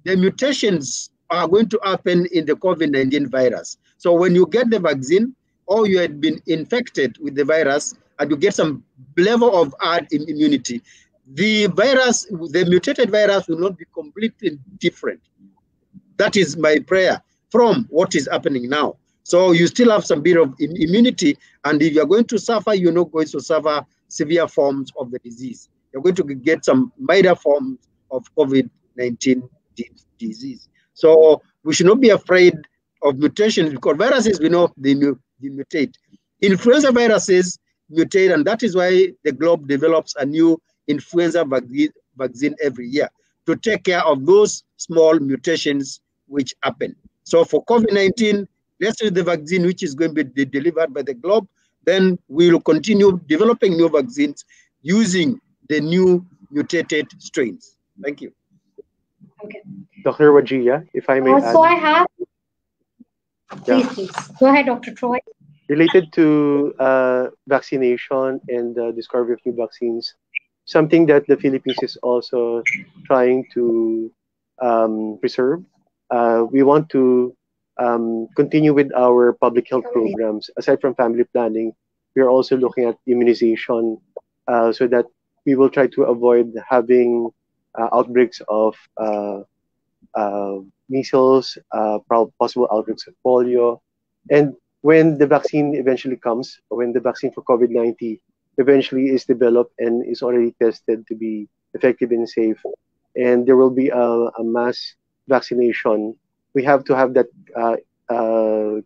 mutations are going to happen in the COVID-19 virus. So when you get the vaccine, or you had been infected with the virus, and you get some level of herd immunity, the virus, the mutated virus, will not be completely different. That is my prayer from what is happening now. So you still have some bit of immunity, and if you're going to suffer, you're not going to suffer severe forms of the disease. You're going to get some minor forms of COVID-19 disease. So we should not be afraid of mutations, because viruses, we know they mutate. Influenza viruses mutate, and that is why the globe develops a new influenza vaccine every year to take care of those small mutations which happen. So for COVID-19, let's do the vaccine which is going to be delivered by the globe. Then we will continue developing new vaccines using the new mutated strains. Thank you. Okay. Dr. Wajiha, if I may add. So I have. Please. Go ahead, Dr. Troy. Related to vaccination and the discovery of new vaccines, something that the Philippines is also trying to preserve. We want to continue with our public health programs. Aside from family planning, we are also looking at immunization so that we will try to avoid having outbreaks of measles, possible outbreaks of polio. And when the vaccine eventually comes, when the vaccine for COVID-19 eventually is developed and is already tested to be effective and safe, and there will be a mass vaccination, we have to have that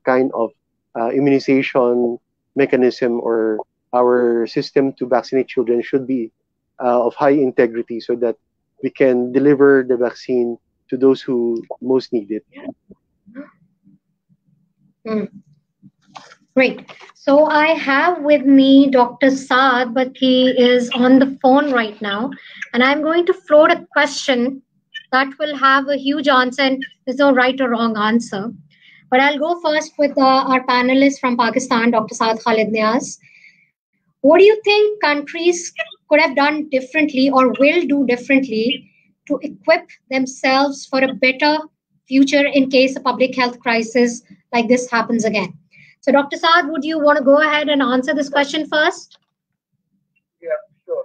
kind of immunization mechanism, or our system to vaccinate children should be of high integrity so that we can deliver the vaccine to those who most need it. Great. So I have with me Dr. Saad, but he is on the phone right now. And I'm going to float a question that will have a huge answer, and there's no right or wrong answer. But I'll go first with our panelist from Pakistan, Dr. Saad Khalid Niaz. What do you think countries could have done differently or will do differently to equip themselves for a better future in case a public health crisis like this happens again? So, Dr. Saad, would you want to go ahead and answer this question first? Yeah, sure.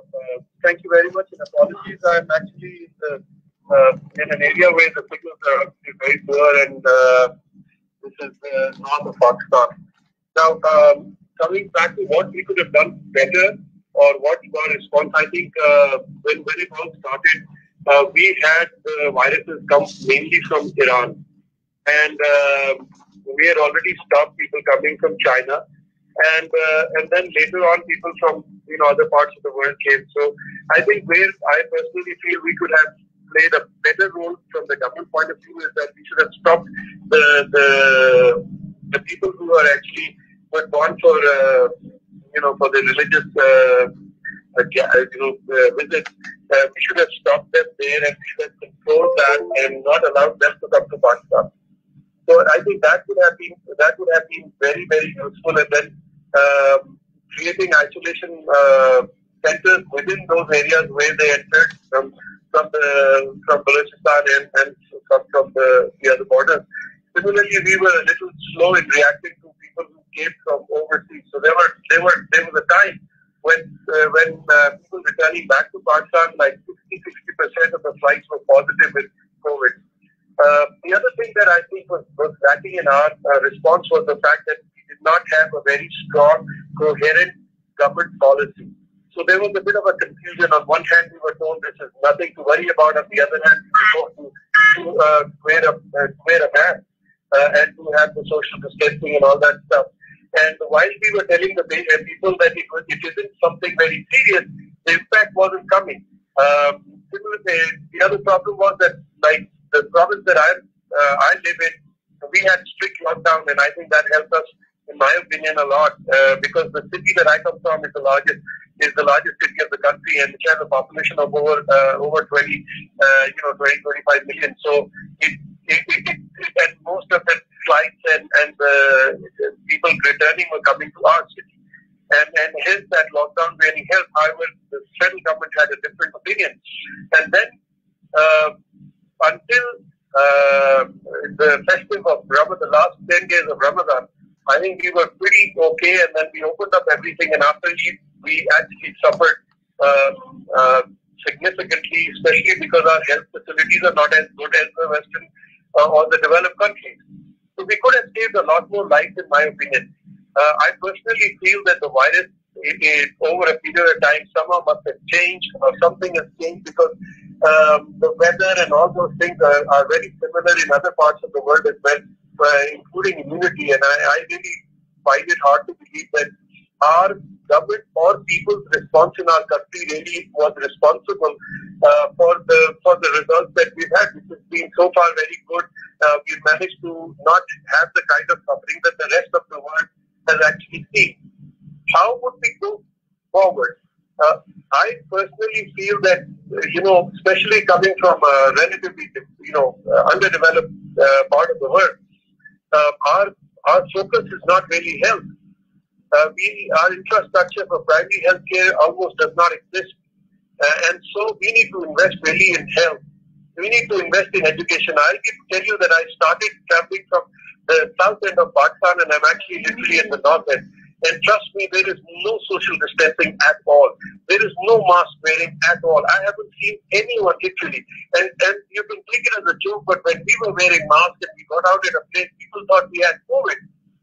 Thank you very much. And apologies, I'm actually in an area where the signals are actually very poor, and This is north of Pakistan. Now, coming back to what we could have done better or what our response, I think when it all started, we had the viruses come mainly from Iran. And we had already stopped people coming from China. And then later on, people from other parts of the world came. So I think where I personally feel we could have played a better role from the government point of view is that we should have stopped the people who are actually were gone for for the religious visit. We should have stopped them there and we should have controlled that and not allowed them to come to Pakistan. So I think that would have been very, very useful, and then creating isolation centers within those areas where they entered from Balochistan and from the other borders. Similarly, we were a little slow in reacting to people who came from overseas. So there was a time when people returning back to Pakistan, like 60% of the flights were positive with COVID. The other thing that I think was lacking in our response was the fact that we did not have a very strong, coherent government policy. So there was a bit of a confusion. On one hand, we were told this is nothing to worry about. On the other hand, we were told to wear a mask and to have the social distancing and all that stuff. And while we were telling the people that it isn't something very serious, the impact wasn't coming. Similarly, the other problem was that, like, the province that I live in, we had strict lockdown, and I think that helped us, in my opinion, a lot because the city that I come from is the largest city of the country, and which has a population of over 25 million. So and most of the flights and people returning were coming to our city, and hence that lockdown really helped. However, the federal government had a different opinion, and then. Until the festive of Ramadan, the last 10 days of Ramadan, I think we were pretty okay, and then we opened up everything, and after Eid, we actually suffered significantly, especially because our health facilities are not as good as the Western or the developed countries. So we could have saved a lot more lives, in my opinion. I personally feel that the virus, over a period of time, somehow must have changed, or something has changed, because the weather and all those things are very similar in other parts of the world as well, including immunity. And I really find it hard to believe that our government or people's response in our country really was responsible for the results that we've had, which has been so far very good. We've managed to not have the kind of suffering that the rest of the world has actually seen. How would we go forward? I personally feel that, especially coming from a relatively, underdeveloped part of the world, our focus is not really health. Our infrastructure for primary health care almost does not exist. And so we need to invest really in health. We need to invest in education. I'll tell you that I started traveling from the south end of Pakistan, and I'm actually literally in the north end. And trust me, there is no social distancing at all. There is no mask wearing at all. I haven't seen anyone literally. And you can take it as a joke, but when we were wearing masks and we got out at a place, people thought we had COVID.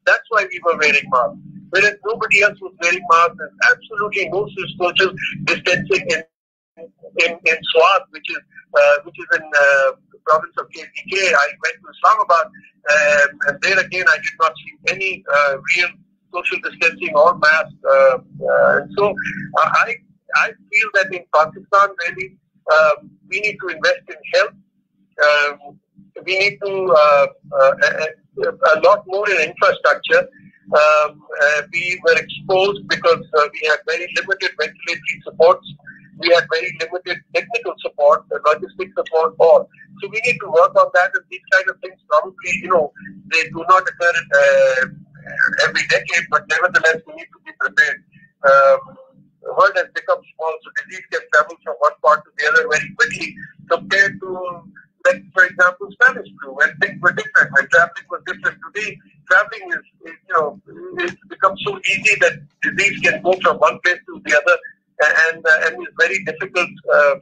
That's why we were wearing masks. Whereas nobody else was wearing masks. There's absolutely no social distancing in Swat, which is in the province of KPK. I went to Islamabad, and there again I did not see any real social distancing or mask. And so I feel that in Pakistan, really, we need to invest in health. We need to a lot more in infrastructure. We were exposed because we had very limited ventilatory supports. We had very limited technical support, logistic support, all. So we need to work on that, and these kind of things probably, they do not occur every decade, but nevertheless, we need to be prepared. The world has become small, so disease can travel from one part to the other very quickly compared to, like, for example, Spanish flu, when things were different, when traveling was different. Today, traveling it's become so easy that disease can go from one place to the other, and it's very difficult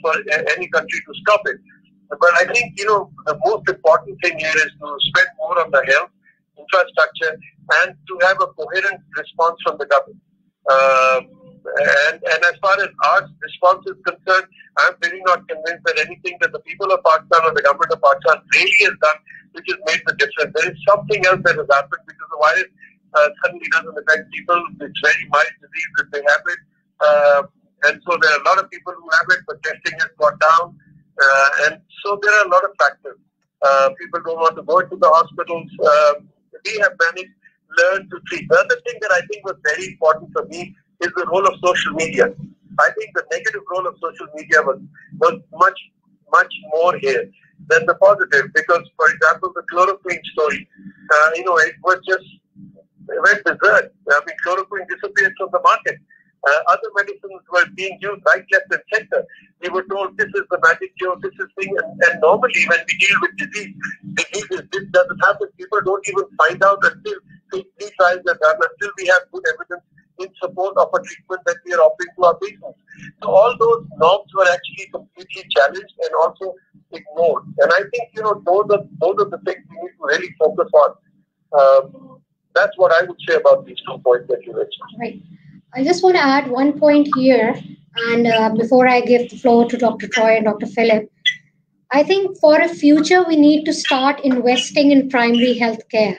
for any country to stop it. But I think, the most important thing here is to spend more on the health, infrastructure, and to have a coherent response from the government. And as far as our response is concerned, I'm really not convinced that anything that the people of Pakistan or the government of Pakistan really has done which has made the difference. There is something else that has happened because the virus suddenly doesn't affect people. It's very mild disease that they have it. And so there are a lot of people who have it, but testing has gone down. And so there are a lot of factors. People don't want to go into the hospitals. We have learned to treat. The other thing that I think was very important for me is the role of social media. I think the negative role of social media was much more here than the positive, because, for example, the chloroquine story, it was just, it went berserk. I mean, chloroquine disappeared from the market. Other medicines were being used right, left, and center. We were told this is the magic cure, this is thing, and normally when we deal with diseases, this doesn't happen. People don't even find out until 3 trials are done, until we have good evidence in support of a treatment that we are offering to our patients. So all those norms were actually completely challenged and also ignored. And I think, those are the things we need to really focus on. That's what I would say about these 2 points that you mentioned. Right. I just want to add one point here, and before I give the floor to Dr. Troy and Dr. Philip, I think for a future, we need to start investing in primary health care.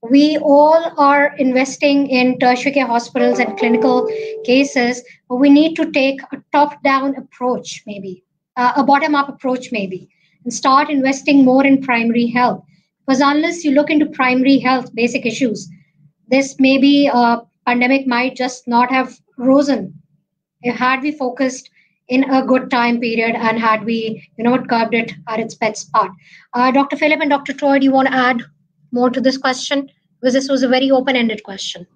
We all are investing in tertiary care hospitals and clinical cases, but we need to take a top-down approach, maybe, a bottom-up approach, maybe, and start investing more in primary health. Because unless you look into primary health, basic issues, this maybe pandemic might just not have risen had we focused in a good time period and had we, curbed it at its best part. Dr. Philip and Dr. Troy, do you want to add more to this question? Because this was a very open-ended question.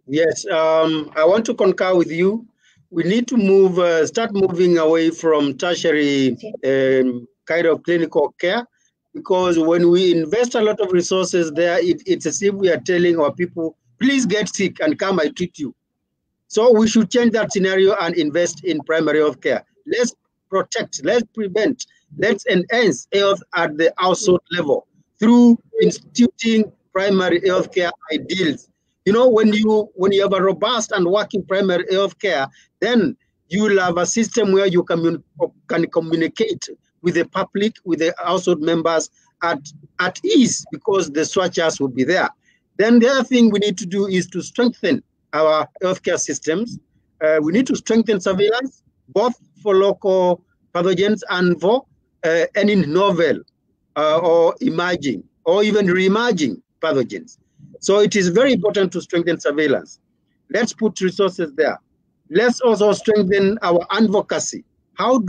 Yes, I want to concur with you. We need to start moving away from tertiary kind of clinical care, because when we invest a lot of resources there, it's as if we are telling our people, please get sick and come, I treat you. So we should change that scenario and invest in primary health care. Let's protect, let's prevent, let's enhance health at the household level through instituting primary health care ideals. When you have a robust and working primary health care, then you will have a system where you can communicate with the public, with the household members at ease, because the structures will be there. Then the other thing we need to do is to strengthen our healthcare systems. We need to strengthen surveillance, both for local pathogens and for any novel or emerging or even re-emerging pathogens. So it is very important to strengthen surveillance. Let's put resources there. Let's also strengthen our advocacy. How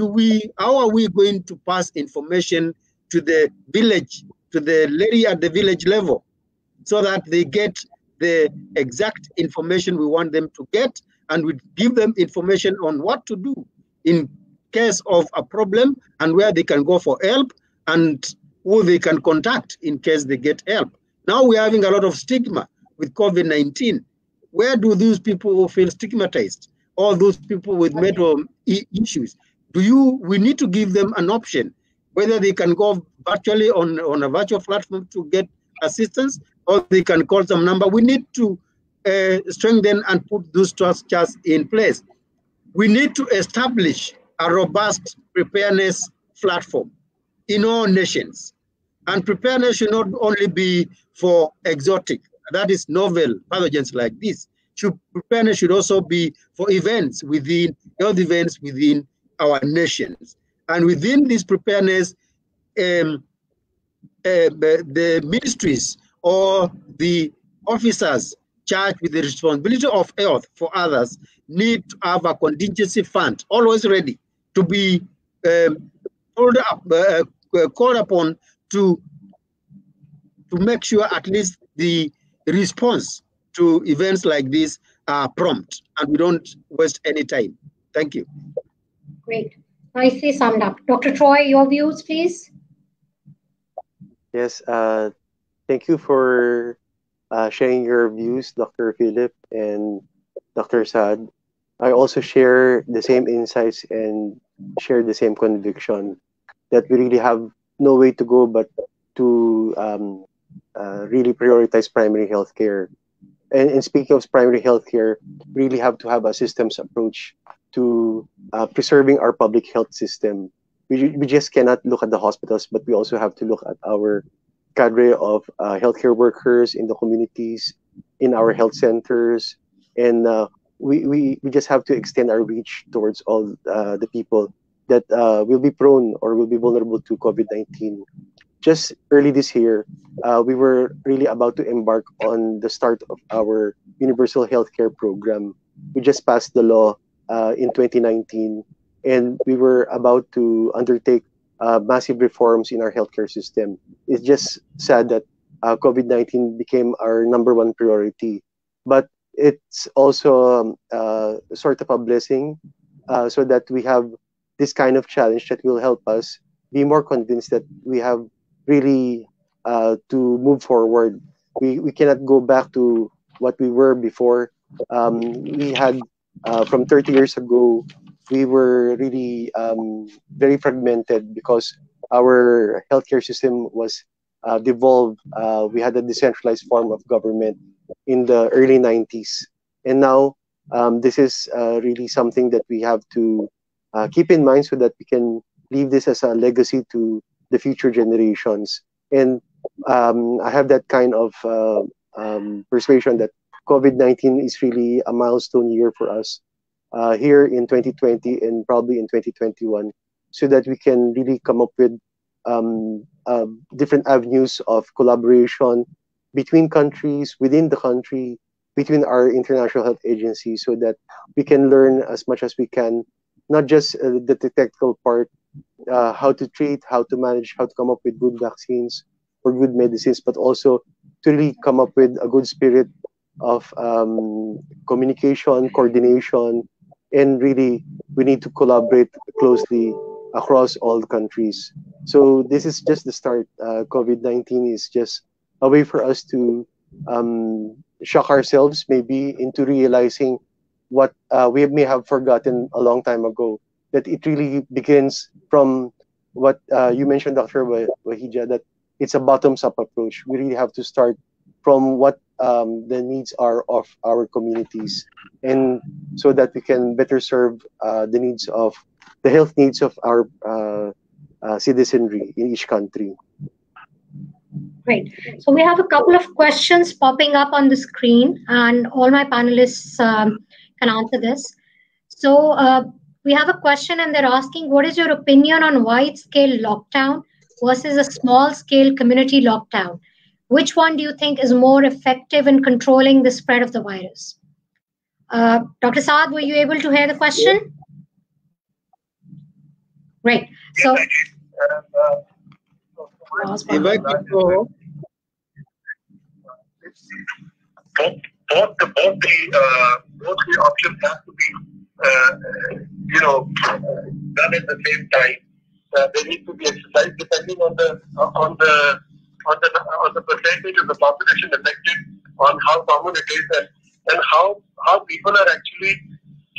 are we going to pass information to the village, to the lady at the village level, so that they get the exact information we want them to get, and we give them information on what to do in case of a problem and where they can go for help and who they can contact in case they get help. Now we're having a lot of stigma with COVID-19. Where do those people who feel stigmatized, or those people with mental issues, we need to give them an option, whether they can go virtually on a virtual platform to get assistance, or they can call some number. We need to strengthen and put those structures in place. We need to establish a robust preparedness platform in all nations. And preparedness should not only be for exotic, that is novel pathogens like this. Preparedness should also be for events health events within our nations. And within this preparedness, the ministries or the officers charged with the responsibility of health for others need to have a contingency fund always ready to be called upon to make sure at least the response to events like this are prompt and we don't waste any time. Thank you. Great. Nicely summed up. Dr. Troy, your views, please. Yes, thank you for sharing your views, Dr. Philip and Dr. Saad. I also share the same insights and share the same conviction that we really have no way to go but to really prioritize primary healthcare. And speaking of primary healthcare, really have to have a systems approach to preserving our public health system. We just cannot look at the hospitals, but we also have to look at our cadre of healthcare workers in the communities, in our health centers, and we just have to extend our reach towards all the people that will be prone or will be vulnerable to COVID-19. Just early this year, we were really about to embark on the start of our universal healthcare program. We just passed the law in 2019, and we were about to undertake massive reforms in our healthcare system. It's just sad that COVID-19 became our #1 priority, but it's also sort of a blessing, so that we have this kind of challenge that will help us be more convinced that we have really to move forward. We cannot go back to what we were before. We had from 30 years ago, we were really very fragmented because our healthcare system was devolved. We had a decentralized form of government in the early 90s. And now this is really something that we have to keep in mind so that we can leave this as a legacy to the future generations. And I have that kind of persuasion that COVID-19 is really a milestone year for us here in 2020 and probably in 2021, so that we can really come up with different avenues of collaboration between countries, within the country, between our international health agencies, so that we can learn as much as we can, not just the technical part, how to treat, how to manage, how to come up with good vaccines or good medicines, but also to really come up with a good spirit of communication, coordination, and really we need to collaborate closely across all countries. So this is just the start. COVID-19 is just a way for us to shock ourselves maybe into realizing what we may have forgotten a long time ago, that it really begins from what you mentioned, Dr. Wajiha, that it's a bottoms-up approach. We really have to start from what the needs are of our communities, and so that we can better serve the health needs of our citizenry in each country. Great. So we have a couple of questions popping up on the screen, and all my panelists can answer this. So we have a question, and they're asking, what is your opinion on wide-scale lockdown versus a small-scale community lockdown? Which one do you think is more effective in controlling the spread of the virus? Dr. Saad, were you able to hear the question? Great. So, if I could go, both the options have to be, done at the same time. They need to be exercised depending on the percentage of the population affected, on how common it is, and how people are actually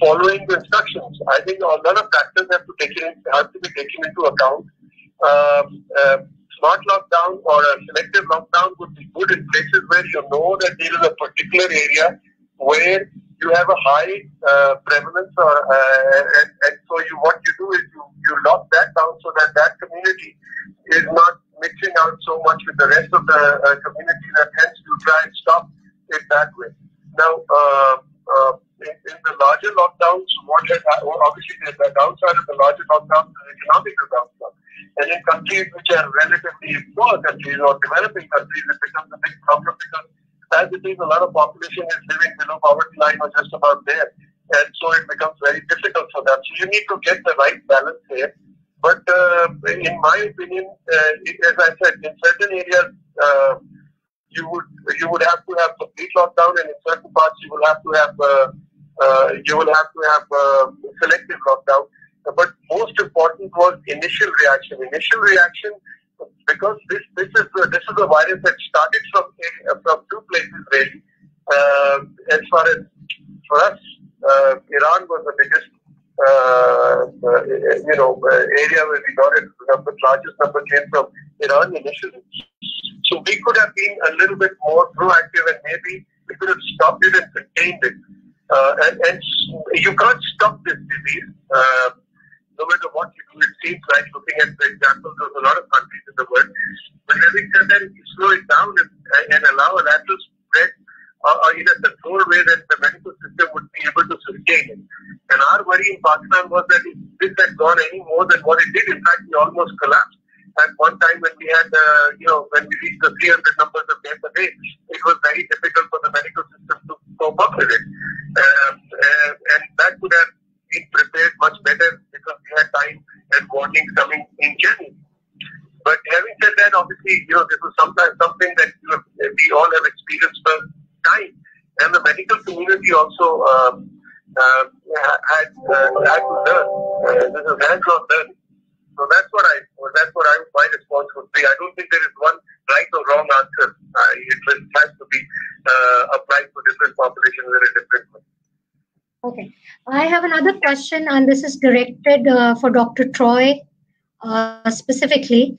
following the instructions. I think a lot of factors have to be taken into account. Smart lockdown or a selective lockdown would be good in places where you know that there is a particular area where you have a high prevalence, and so what you do is you lock that down so that community is not mixing out so much with the rest of the community, that hence you try and stop it that way. Now, in the larger lockdowns, obviously the downside of the larger lockdowns is economical downside. And in countries which are relatively poor countries or developing countries, it becomes a big problem because as it is, a lot of population is living below poverty line or just about there. And so it becomes very difficult for them. So you need to get the right balance there. But in my opinion, as I said, in certain areas, you would have to have complete lockdown, and in certain parts you will have to have selective lockdown. But most important was initial reaction. Initial reaction, because this is a virus that started from two places really. As far as for us, Iran was the biggest area where we got it. The largest number came from Iran initially. So we could have been a little bit more proactive, and maybe we could have stopped it and contained it. And you can't stop this disease. No matter what you do, it seems like, looking at the examples of a lot of countries in the world, but having said that, if you slow it down and allow a lateral spread in a controlled way, then the medical system would be able to sustain it. And our worry in Pakistan was that if this had gone any more than what it did, in fact, we almost collapsed. At one time when we had, when we reached the 300 numbers of deaths a day, it was very difficult for the medical system to cope up with it. And that could have been prepared much better because we had time and warnings coming in January. But having said that, obviously, this was something that we all have experienced for time. And the medical community also had to learn. This is hands-on learning. So that's what my response would be. I don't think there is one right or wrong answer. It has to be applied to different populations in a different way. Okay. I have another question, and this is directed for Dr. Troy specifically.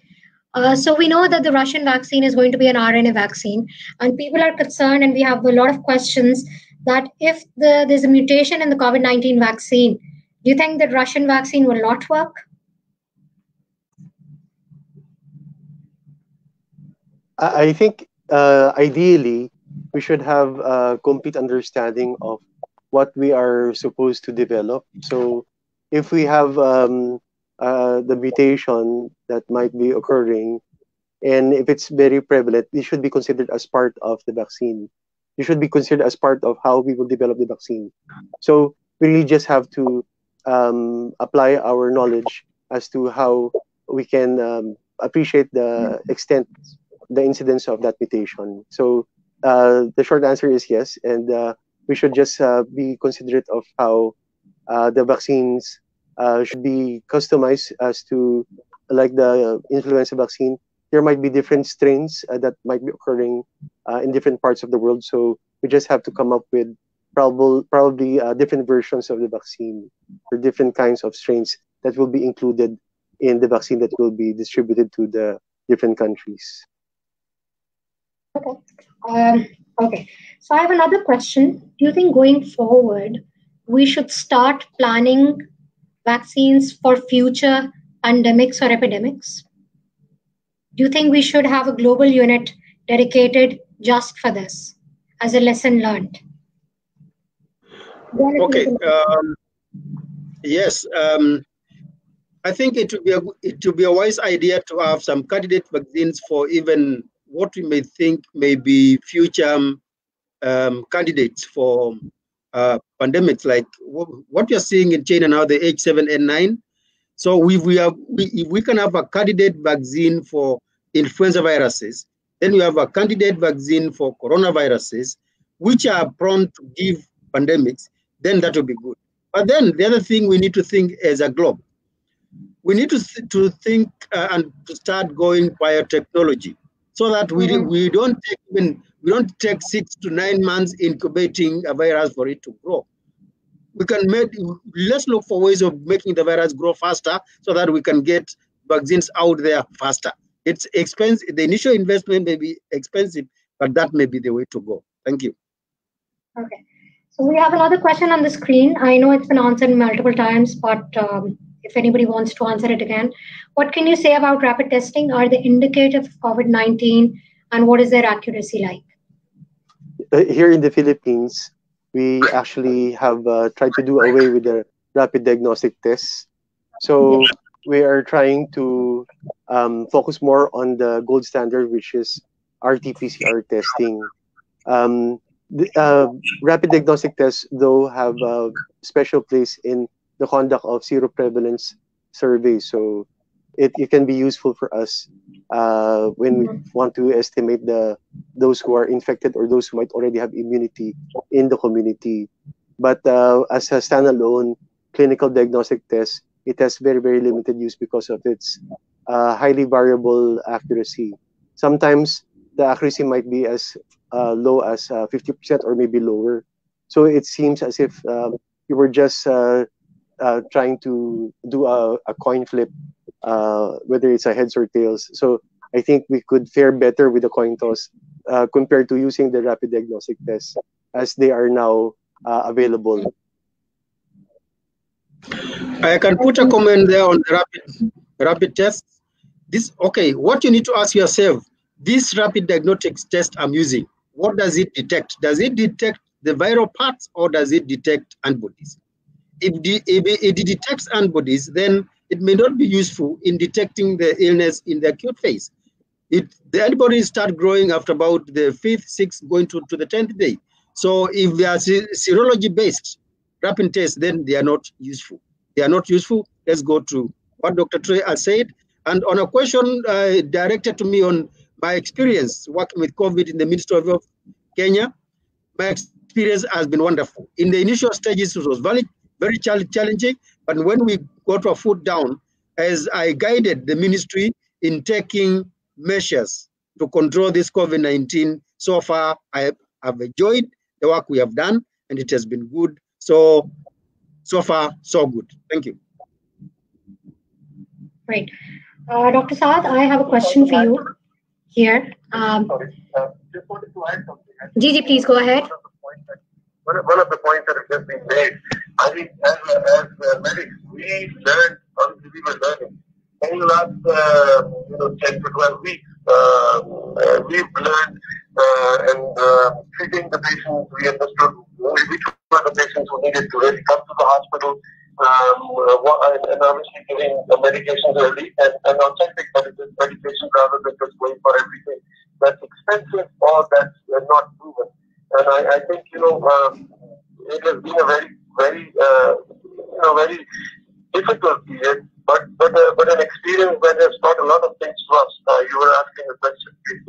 So we know that the Russian vaccine is going to be an RNA vaccine, and people are concerned, and we have a lot of questions that if there's a mutation in the COVID-19 vaccine, do you think that Russian vaccine will not work? I think ideally we should have a complete understanding of what we are supposed to develop. So if we have the mutation that might be occurring, and if it's very prevalent, it should be considered as part of the vaccine. It should be considered as part of how we will develop the vaccine. So we really just have to apply our knowledge as to how we can appreciate the extent, the incidence of that mutation. So the short answer is yes, and we should just be considerate of how the vaccines should be customized as to, like the influenza vaccine. There might be different strains that might be occurring in different parts of the world. So we just have to come up with probably different versions of the vaccine or different kinds of strains that will be included in the vaccine that will be distributed to the different countries. Okay. Okay. So I have another question. Do you think going forward, we should start planning vaccines for future pandemics or epidemics? Do you think we should have a global unit dedicated just for this as a lesson learned? Okay. Yes. I think it would be a wise idea to have some candidate vaccines for even what we may think may be future candidates for pandemics, like what you're seeing in China now, the H7N9. So if we can have a candidate vaccine for influenza viruses, then we have a candidate vaccine for coronaviruses, which are prone to give pandemics, then that will be good. But then the other thing we need to think as a globe, we need to think and to start going biotechnology, so that we don't take 6 to 9 months incubating a virus for it to grow. Let's look for ways of making the virus grow faster so that we can get vaccines out there faster. It's expensive. The initial investment may be expensive, but that may be the way to go. Thank you. Okay. So we have another question on the screen. I know it's been answered multiple times, but if anybody wants to answer it again, what can you say about rapid testing? Are they indicative of COVID-19, and what is their accuracy like? Here in the Philippines, we actually have tried to do away with the rapid diagnostic tests. So we are trying to focus more on the gold standard, which is RT-PCR testing. Rapid diagnostic tests, though, have a special place in the conduct of sero-prevalence surveys. So it can be useful for us when we want to estimate those who are infected or those who might already have immunity in the community. But as a standalone clinical diagnostic test, it has very, very limited use because of its highly variable accuracy. Sometimes the accuracy might be as low as 50% or maybe lower. So it seems as if you were just trying to do a coin flip, whether it's a heads or tails. So I think we could fare better with the coin toss compared to using the rapid diagnostic tests as they are now available. I can put a comment there on the rapid tests. What you need to ask yourself, this rapid diagnostic test I'm using, what does it detect? Does it detect the viral parts or does it detect antibodies? If it detects antibodies, then it may not be useful in detecting the illness in the acute phase. The antibodies start growing after about the 5th, 6th, going to the 10th day. So if they are serology-based rapid tests, then they are not useful. They are not useful. Let's go to what Dr. Troy has said. And on a question directed to me on my experience working with COVID in the Ministry of Health, Kenya, my experience has been wonderful. In the initial stages, it was very challenging, but when we got our foot down, as I guided the ministry in taking measures to control this COVID-19, so far I have enjoyed the work we have done, and it has been good. So far, so good. Thank you. Great. Dr. Saad, I have a question for you here. Just wanted to add something. Gigi, please go ahead. One of the points that have just been made, I think as medics, we learned, obviously we were learning. In the last 10 to 12 weeks, we've learned and treating the patients, we understood which were the patients who needed to really come to the hospital, and obviously giving the medications early and authentic medications rather than just going for everything that's expensive or that's not proven. And I think, it has been a very, very difficult period, but an experience that has taught a lot of things to us. You were asking a question, please.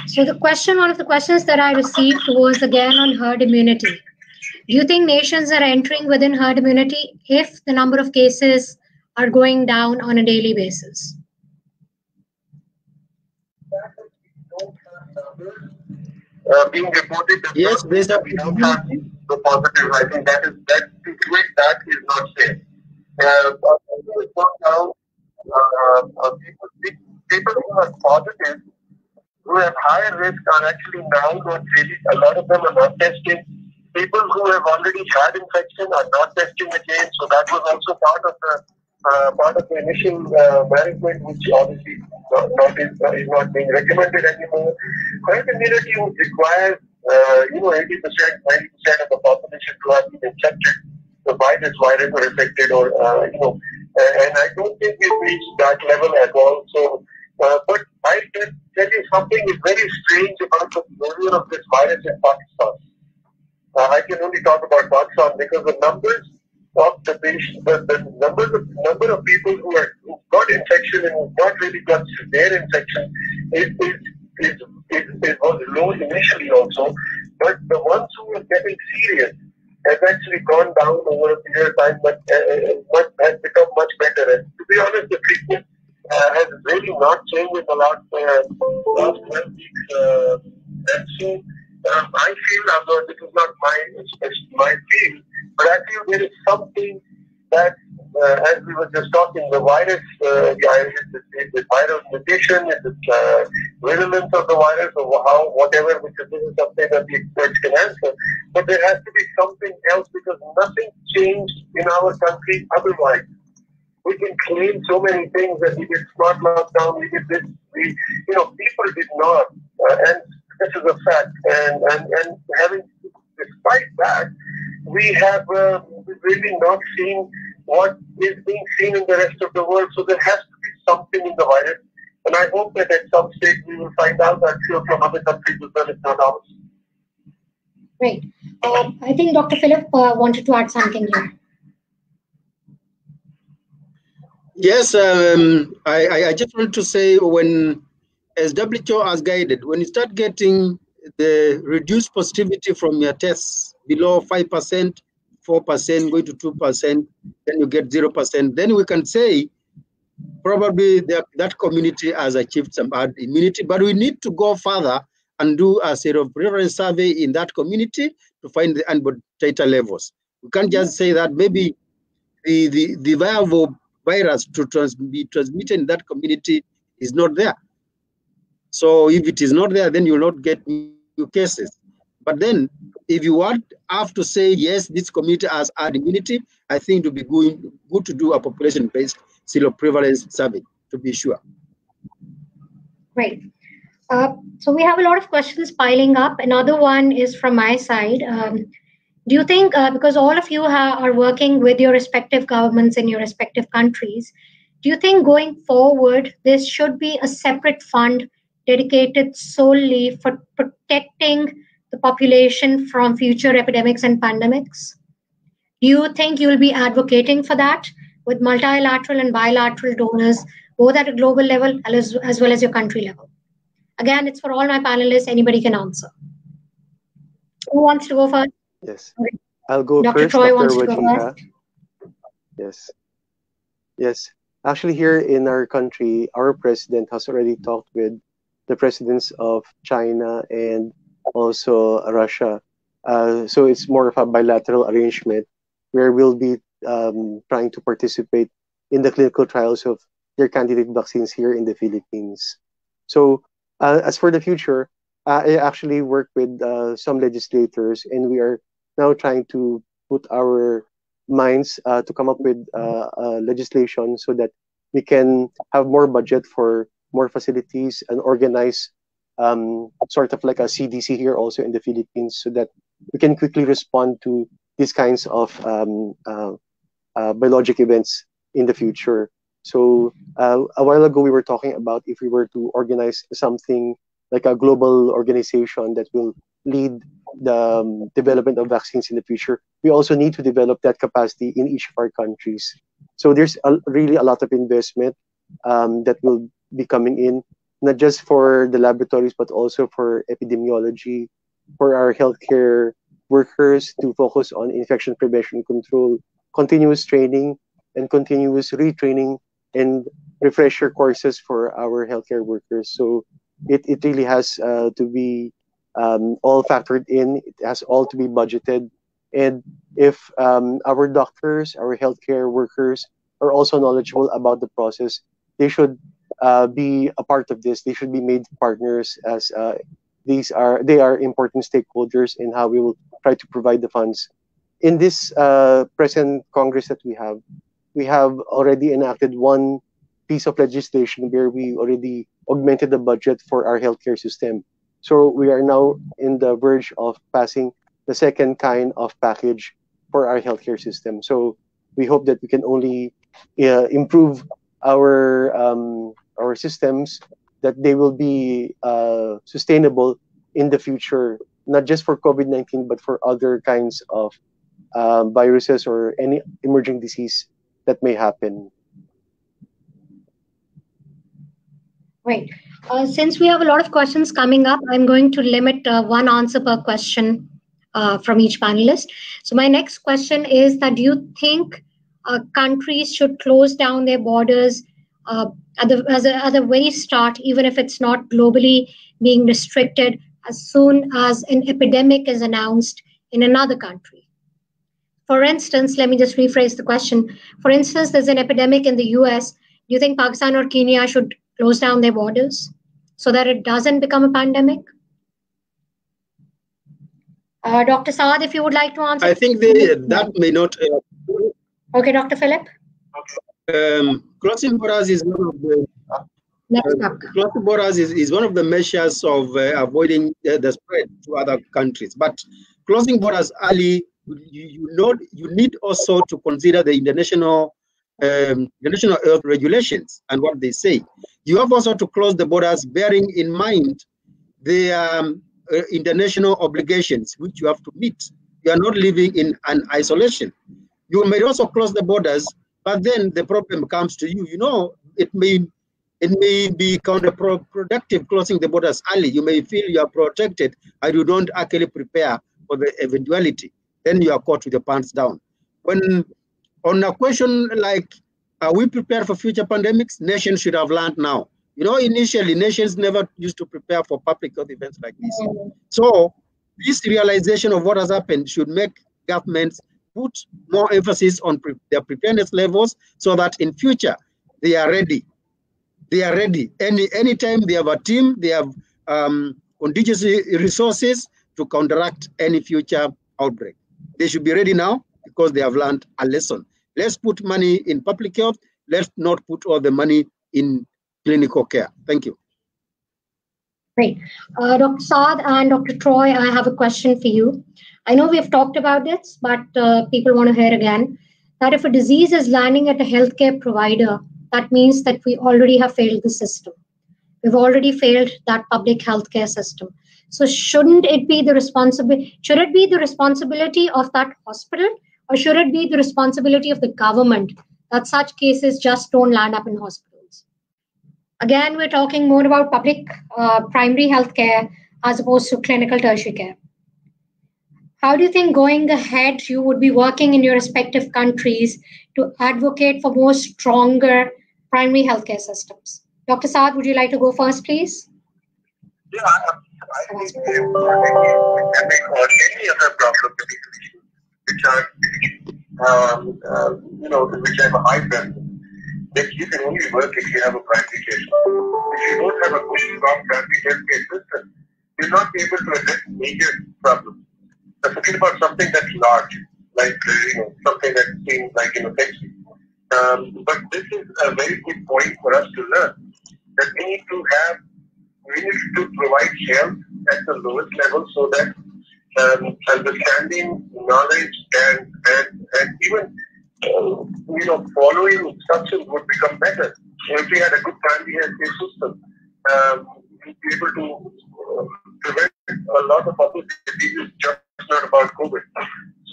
So one of the questions that I received was again on herd immunity. Do you think nations are entering within herd immunity if the number of cases are going down on a daily basis? Being reported that yes, we don't have the positive. I think that to create that is not safe. People who are positive, who have higher risk, are actually now not really. A lot of them are not testing. People who have already had infection are not testing again. So that was also part of the initial management, which obviously is not being recommended anymore. Herd immunity would require 80%, 90% of the population to have been infected by this virus or affected, or and I don't think we've reached that level at all. So, but I can tell you something is very strange about the behavior of this virus in Pakistan. I can only talk about Pakistan because the numbers of the patient, the number of people who got infection and who not really got severe infection was low initially also, but the ones who were getting serious has actually gone down over a period of time, but has become much better. And to be honest, the treatment has really not changed in the last 12 weeks, and so I feel, although this is not my field, but I feel there is something that, as we were just talking, the virus, is the viral mutation, is the virulence of the virus, or whatever, because this is something that the experts can answer. But there has to be something else, because nothing changed in our country otherwise. We can claim so many things that we did smart lockdown, we did this, people did not, and this is a fact. And despite that, we have really not seen what is being seen in the rest of the world. So there has to be something in the virus. And I hope that at some stage we will find out, I'm sure, from other countries as well, if not ours. Great. I think Dr. Philip wanted to add something here. Yes, I just want to say, as WHO has guided, when you start getting the reduced positivity from your tests below 5%, 4%, going to 2%, then you get 0%, then we can say probably that community has achieved some herd immunity, but we need to go further and do a sero-prevalence survey in that community to find the antibody titer levels. We can't just say that maybe the viable virus to be transmitted in that community is not there. So if it is not there, then you will not get new cases. But then if you have to say, yes, this community has herd immunity, I think it would be good to do a population-based sero-prevalence survey to be sure. Great. So we have a lot of questions piling up. Another one is from my side. Do you think, because all of you are working with your respective governments in your respective countries, do you think going forward, there should be a separate fund dedicated solely for protecting the population from future epidemics and pandemics? Do you think you will be advocating for that with multilateral and bilateral donors, both at a global level as well as your country level? Again, it's for all my panelists. Anybody can answer. Who wants to go first? Yes, I'll go Dr. first. Troy Dr. wants to go Wajiha. first. Yes. Yes. Actually, here in our country, our president has already talked with the presidents of China and also Russia. So it's more of a bilateral arrangement where we'll be trying to participate in the clinical trials of their candidate vaccines here in the Philippines. So as for the future, I actually work with some legislators, and we are now trying to put our minds to come up with legislation so that we can have more budget for more facilities and organize sort of like a CDC here also in the Philippines so that we can quickly respond to these kinds of biologic events in the future. So a while ago, we were talking about if we were to organize something like a global organization that will lead the development of vaccines in the future, we also need to develop that capacity in each of our countries. So there's really a lot of investment that will be coming in, not just for the laboratories, but also for epidemiology, for our healthcare workers to focus on infection prevention control, continuous training, and continuous retraining and refresher courses for our healthcare workers. So it really has to be all factored in. It has all to be budgeted. And if our doctors, our healthcare workers are also knowledgeable about the process, they should be a part of this. They should be made partners, as they are important stakeholders in how we will try to provide the funds. In this present Congress that we have already enacted one piece of legislation where we already augmented the budget for our healthcare system. So we are now in the verge of passing the second kind of package for our healthcare system. So we hope that we can only improve our systems, that they will be sustainable in the future, not just for COVID-19, but for other kinds of viruses or any emerging disease that may happen. Right. Since we have a lot of questions coming up, I'm going to limit one answer per question from each panelist. So my next question is that do you think countries should close down their borders at the very start, even if it's not globally being restricted, as soon as an epidemic is announced in another country? For instance, let me just rephrase the question. For instance, there's an epidemic in the US. Do you think Pakistan or Kenya should close down their borders so that it doesn't become a pandemic? Dr. Saad, if you would like to answer. I think that may not. Okay, Dr. Philip. Closing borders is one of the closing borders is one of the measures of avoiding the spread to other countries. But closing borders early, you need also to consider the international health regulations and what they say. You have also to close the borders bearing in mind the international obligations which you have to meet. You are not living in an isolation. You may also close the borders, but then the problem comes to you. You know, it may be counterproductive closing the borders early. You may feel you are protected and you don't actually prepare for the eventuality. Then you are caught with your pants down. When on a question like, are we prepared for future pandemics? Nations should have learned now. You know, initially, nations never used to prepare for public health events like this. So this realization of what has happened should make governments put more emphasis on their preparedness levels so that in future they are ready. They are ready. Anytime they have a team, they have contingency resources to counteract any future outbreak. They should be ready now because they have learned a lesson. Let's put money in public health. Let's not put all the money in clinical care. Thank you. Great. Dr. Saad and Dr. Troy, I have a question for you. I know we've talked about this, but people want to hear again that if a disease is landing at a healthcare provider, that means that we already have failed the system. We've already failed that public healthcare system. So shouldn't it be the responsibility? Should it be the responsibility of that hospital, or should it be the responsibility of the government that such cases just don't land up in hospitals? Again, we're talking more about public primary healthcare as opposed to clinical tertiary care. How do you think going ahead you would be working in your respective countries to advocate for more stronger primary healthcare systems? Dr. Saad, would you like to go first, please? Yeah, I think pandemic or any other problem which are, which have a high prevalence, that you can only work if you have a primary care system. If you don't have a good, strong primary healthcare system, you'll not be able to address major problems. I'm talking about something that's large, like something that seems like sexy. But this is a very good point for us to learn that we need to provide health at the lowest level so that understanding, knowledge, and even following instructions would become better. If we had a good primary healthcare system, we'd be able to prevent a lot of other diseases, just not about COVID.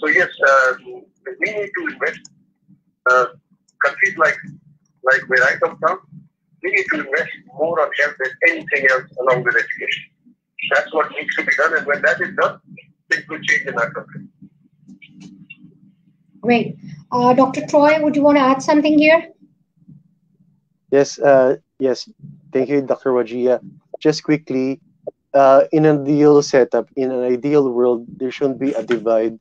So yes, we need to invest. Countries like where I come from, we need to invest more on health than anything else along with education. That's what needs to be done, and when that is done, things will change in our country. Great. Dr. Troy, would you want to add something here? Yes, yes. Thank you, Dr. Wajiha. Just quickly, in an ideal setup, in an ideal world, there shouldn't be a divide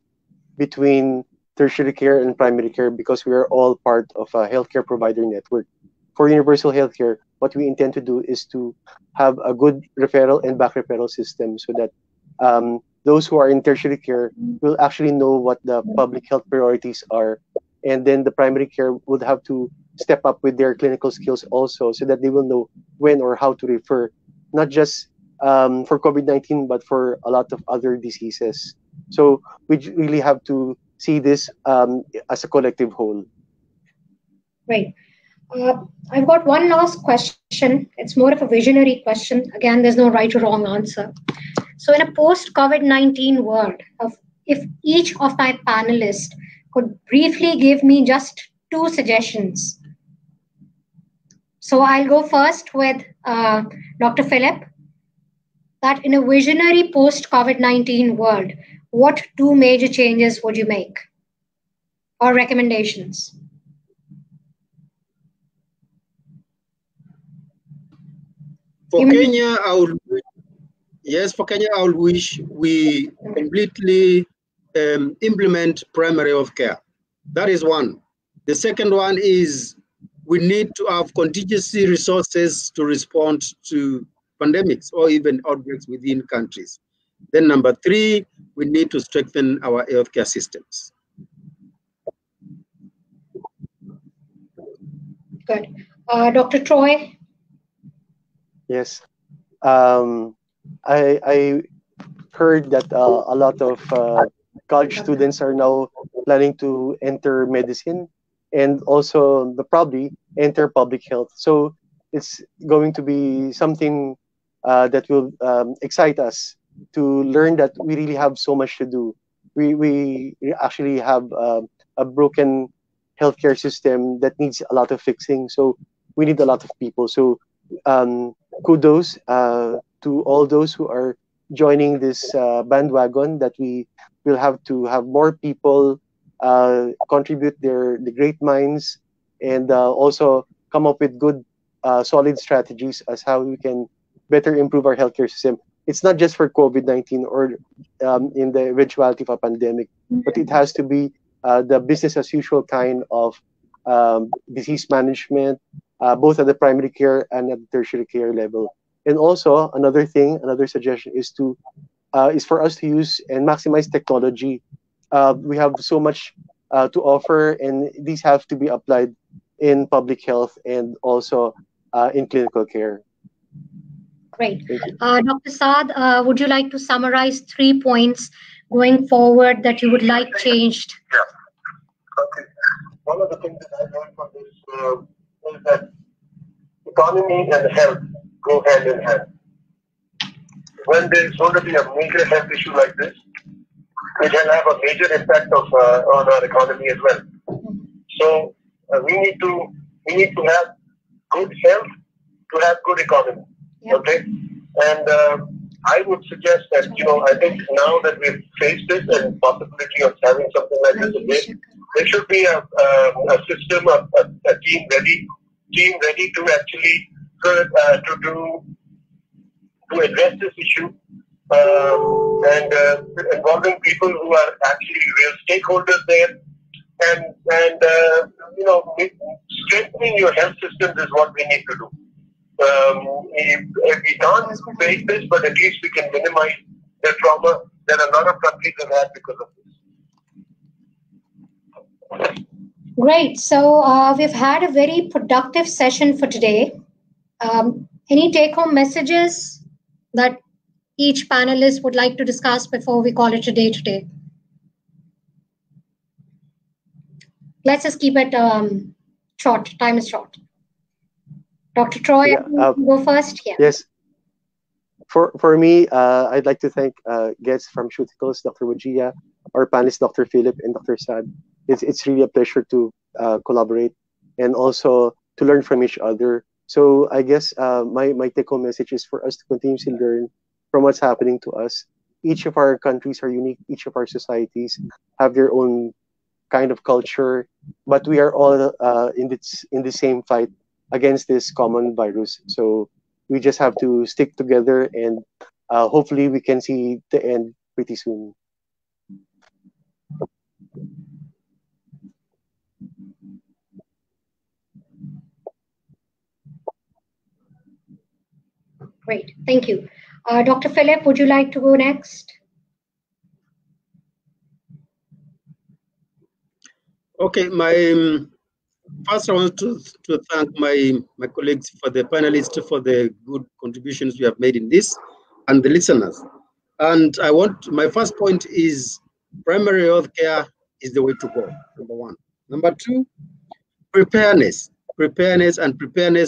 between tertiary care and primary care because we are all part of a healthcare provider network. For universal healthcare, what we intend to do is to have a good referral and back referral system so that those who are in tertiary care will actually know what the public health priorities are. And then the primary care would have to step up with their clinical skills also so that they will know when or how to refer, not just for COVID-19, but for a lot of other diseases. So we really have to see this as a collective whole. Great. I've got one last question. It's more of a visionary question. Again, there's no right or wrong answer. So in a post-COVID-19 world, if each of my panelists could briefly give me just 2 suggestions. So I'll go first with Dr. Philip, that in a visionary post-COVID-19 world, what 2 major changes would you make or recommendations? For Kenya, I would wish we completely implement primary health care. That is one. The second one is we need to have contingency resources to respond to pandemics or even outbreaks within countries. Then number 3, we need to strengthen our healthcare systems. Good. Dr. Troy? Yes. I heard that a lot of college students are now planning to enter medicine and also probably enter public health. So it's going to be something that will excite us to learn that we really have so much to do. We actually have a broken healthcare system that needs a lot of fixing. So we need a lot of people. So kudos to all those who are joining this bandwagon, that we will have to have more people contribute the great minds and also come up with good solid strategies as how we can better improve our healthcare system. It's not just for COVID-19 or in the eventuality of a pandemic, but it has to be the business as usual kind of disease management, both at the primary care and at the tertiary care level. And also another suggestion is for us to use and maximize technology. We have so much to offer, and these have to be applied in public health and also in clinical care. Great. Dr. Saad, would you like to summarize 3 points going forward that you would like changed? Yeah. Okay. One of the things that I learned from this is that economy and health go hand in hand. When there is going to be a major health issue like this, it will have a major impact on our economy as well. So we need to have good health to have good economy. Yep. Okay, and I would suggest that I think now that we've faced this and possibility of having something like this again, there should be a system, a team ready to actually to address this issue and involving people who are actually real stakeholders there, and strengthening your health systems is what we need to do. If we can't face this, but at least we can minimize the trauma that a lot of countries have had because of this. Great. So we've had a very productive session for today. Any take-home messages that each panelist would like to discuss before we call it a day today? Let's just keep it short. Time is short. Dr. Troy, go first. Yeah. Yes. For me, I'd like to thank Getz Pharmaceuticals, Dr. Wajiha, our panelists, Dr. Philip and Dr. Saad. It's really a pleasure to collaborate and also to learn from each other. So I guess my take-home message is for us to continuously learn from what's happening to us. Each of our countries are unique. Each of our societies have their own kind of culture, but we are all in the same fight against this common virus. So we just have to stick together, and hopefully we can see the end pretty soon. Great, thank you. Dr. Philip, would you like to go next? Okay, first I want to thank my colleagues, for the panelists, for the good contributions we have made in this, and the listeners. And my first point is primary health care is the way to go, number one. Number two, preparedness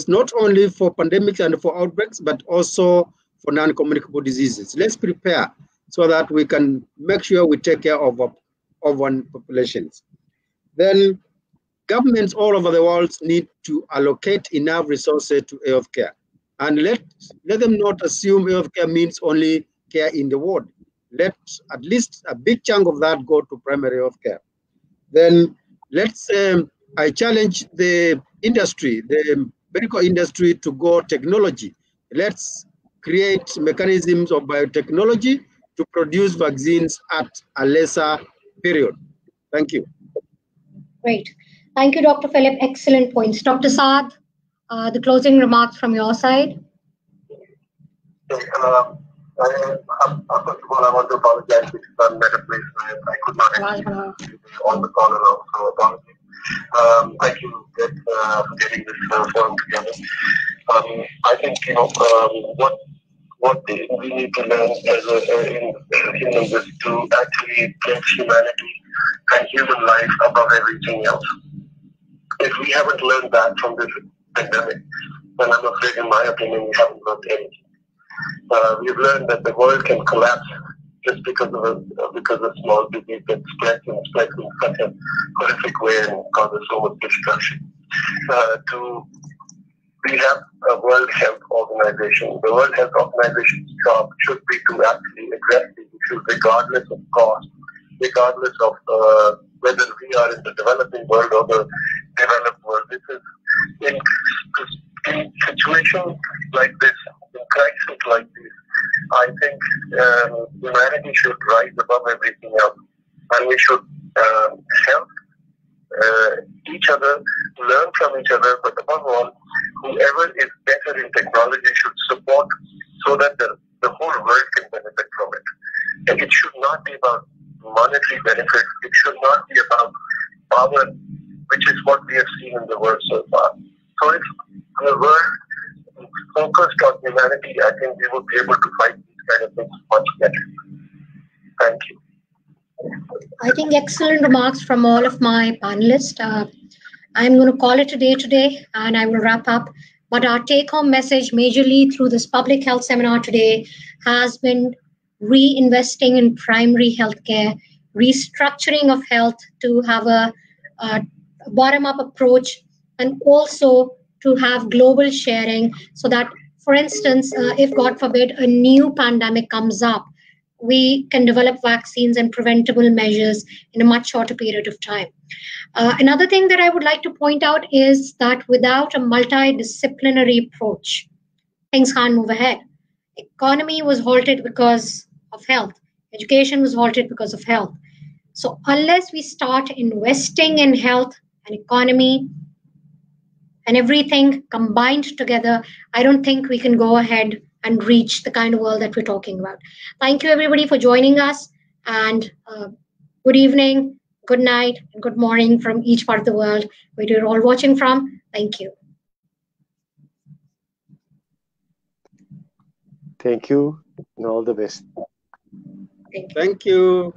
not only for pandemics and for outbreaks, but also for non-communicable diseases. Let's prepare so that we can make sure we take care of our populations. Then governments all over the world need to allocate enough resources to healthcare, and let them not assume healthcare means only care in the ward. Let at least a big chunk of that go to primary healthcare. Then I challenge the industry, the medical industry, to go technology. Let's create mechanisms of biotechnology to produce vaccines at a lesser period. Thank you. Great. Thank you, Dr. Philip. Excellent points. Dr. Saad, the closing remarks from your side. First of all, I want to apologize because I'm at a place where I could not actually on the call along, so apologies. Thank you for getting this forum together. I think what we need to learn as humans is to actually place humanity and human life above everything else. If we haven't learned that from this pandemic, then I'm afraid, in my opinion, we haven't learned anything. We've learned that the world can collapse just because of small disease that spreads in such a horrific way and causes so much destruction. We have a World Health Organization. The World Health Organization's job should be to actually address these issues regardless of cost, regardless of whether we are in the developing world or the developed world. This is in situations like this, in crises like this, I think humanity should rise above everything else, and we should help each other, learn from each other, but above all, whoever is better in technology should support so that the whole world can benefit from it. And it should not be about monetary benefit. It should not be about power, which is what we have seen in the world so far. So if the world focused on humanity, I think we will be able to fight these kind of things much better. Thank you. I think excellent remarks from all of my panelists. I'm going to call it a day today, and I will wrap up. But our take-home message majorly through this public health seminar today has been reinvesting in primary healthcare, restructuring of health to have a bottom-up approach, and also to have global sharing so that, for instance, if God forbid a new pandemic comes up, we can develop vaccines and preventable measures in a much shorter period of time. Another thing that I would like to point out is that without a multidisciplinary approach, things can't move ahead. Economy was halted because of health. Education was halted because of health. So unless we start investing in health and economy and everything combined together, I don't think we can go ahead and reach the kind of world that we're talking about. Thank you, everybody, for joining us. And good evening, good night, and good morning from each part of the world where you're all watching from. Thank you. Thank you, and all the best. Thank you. Thank you.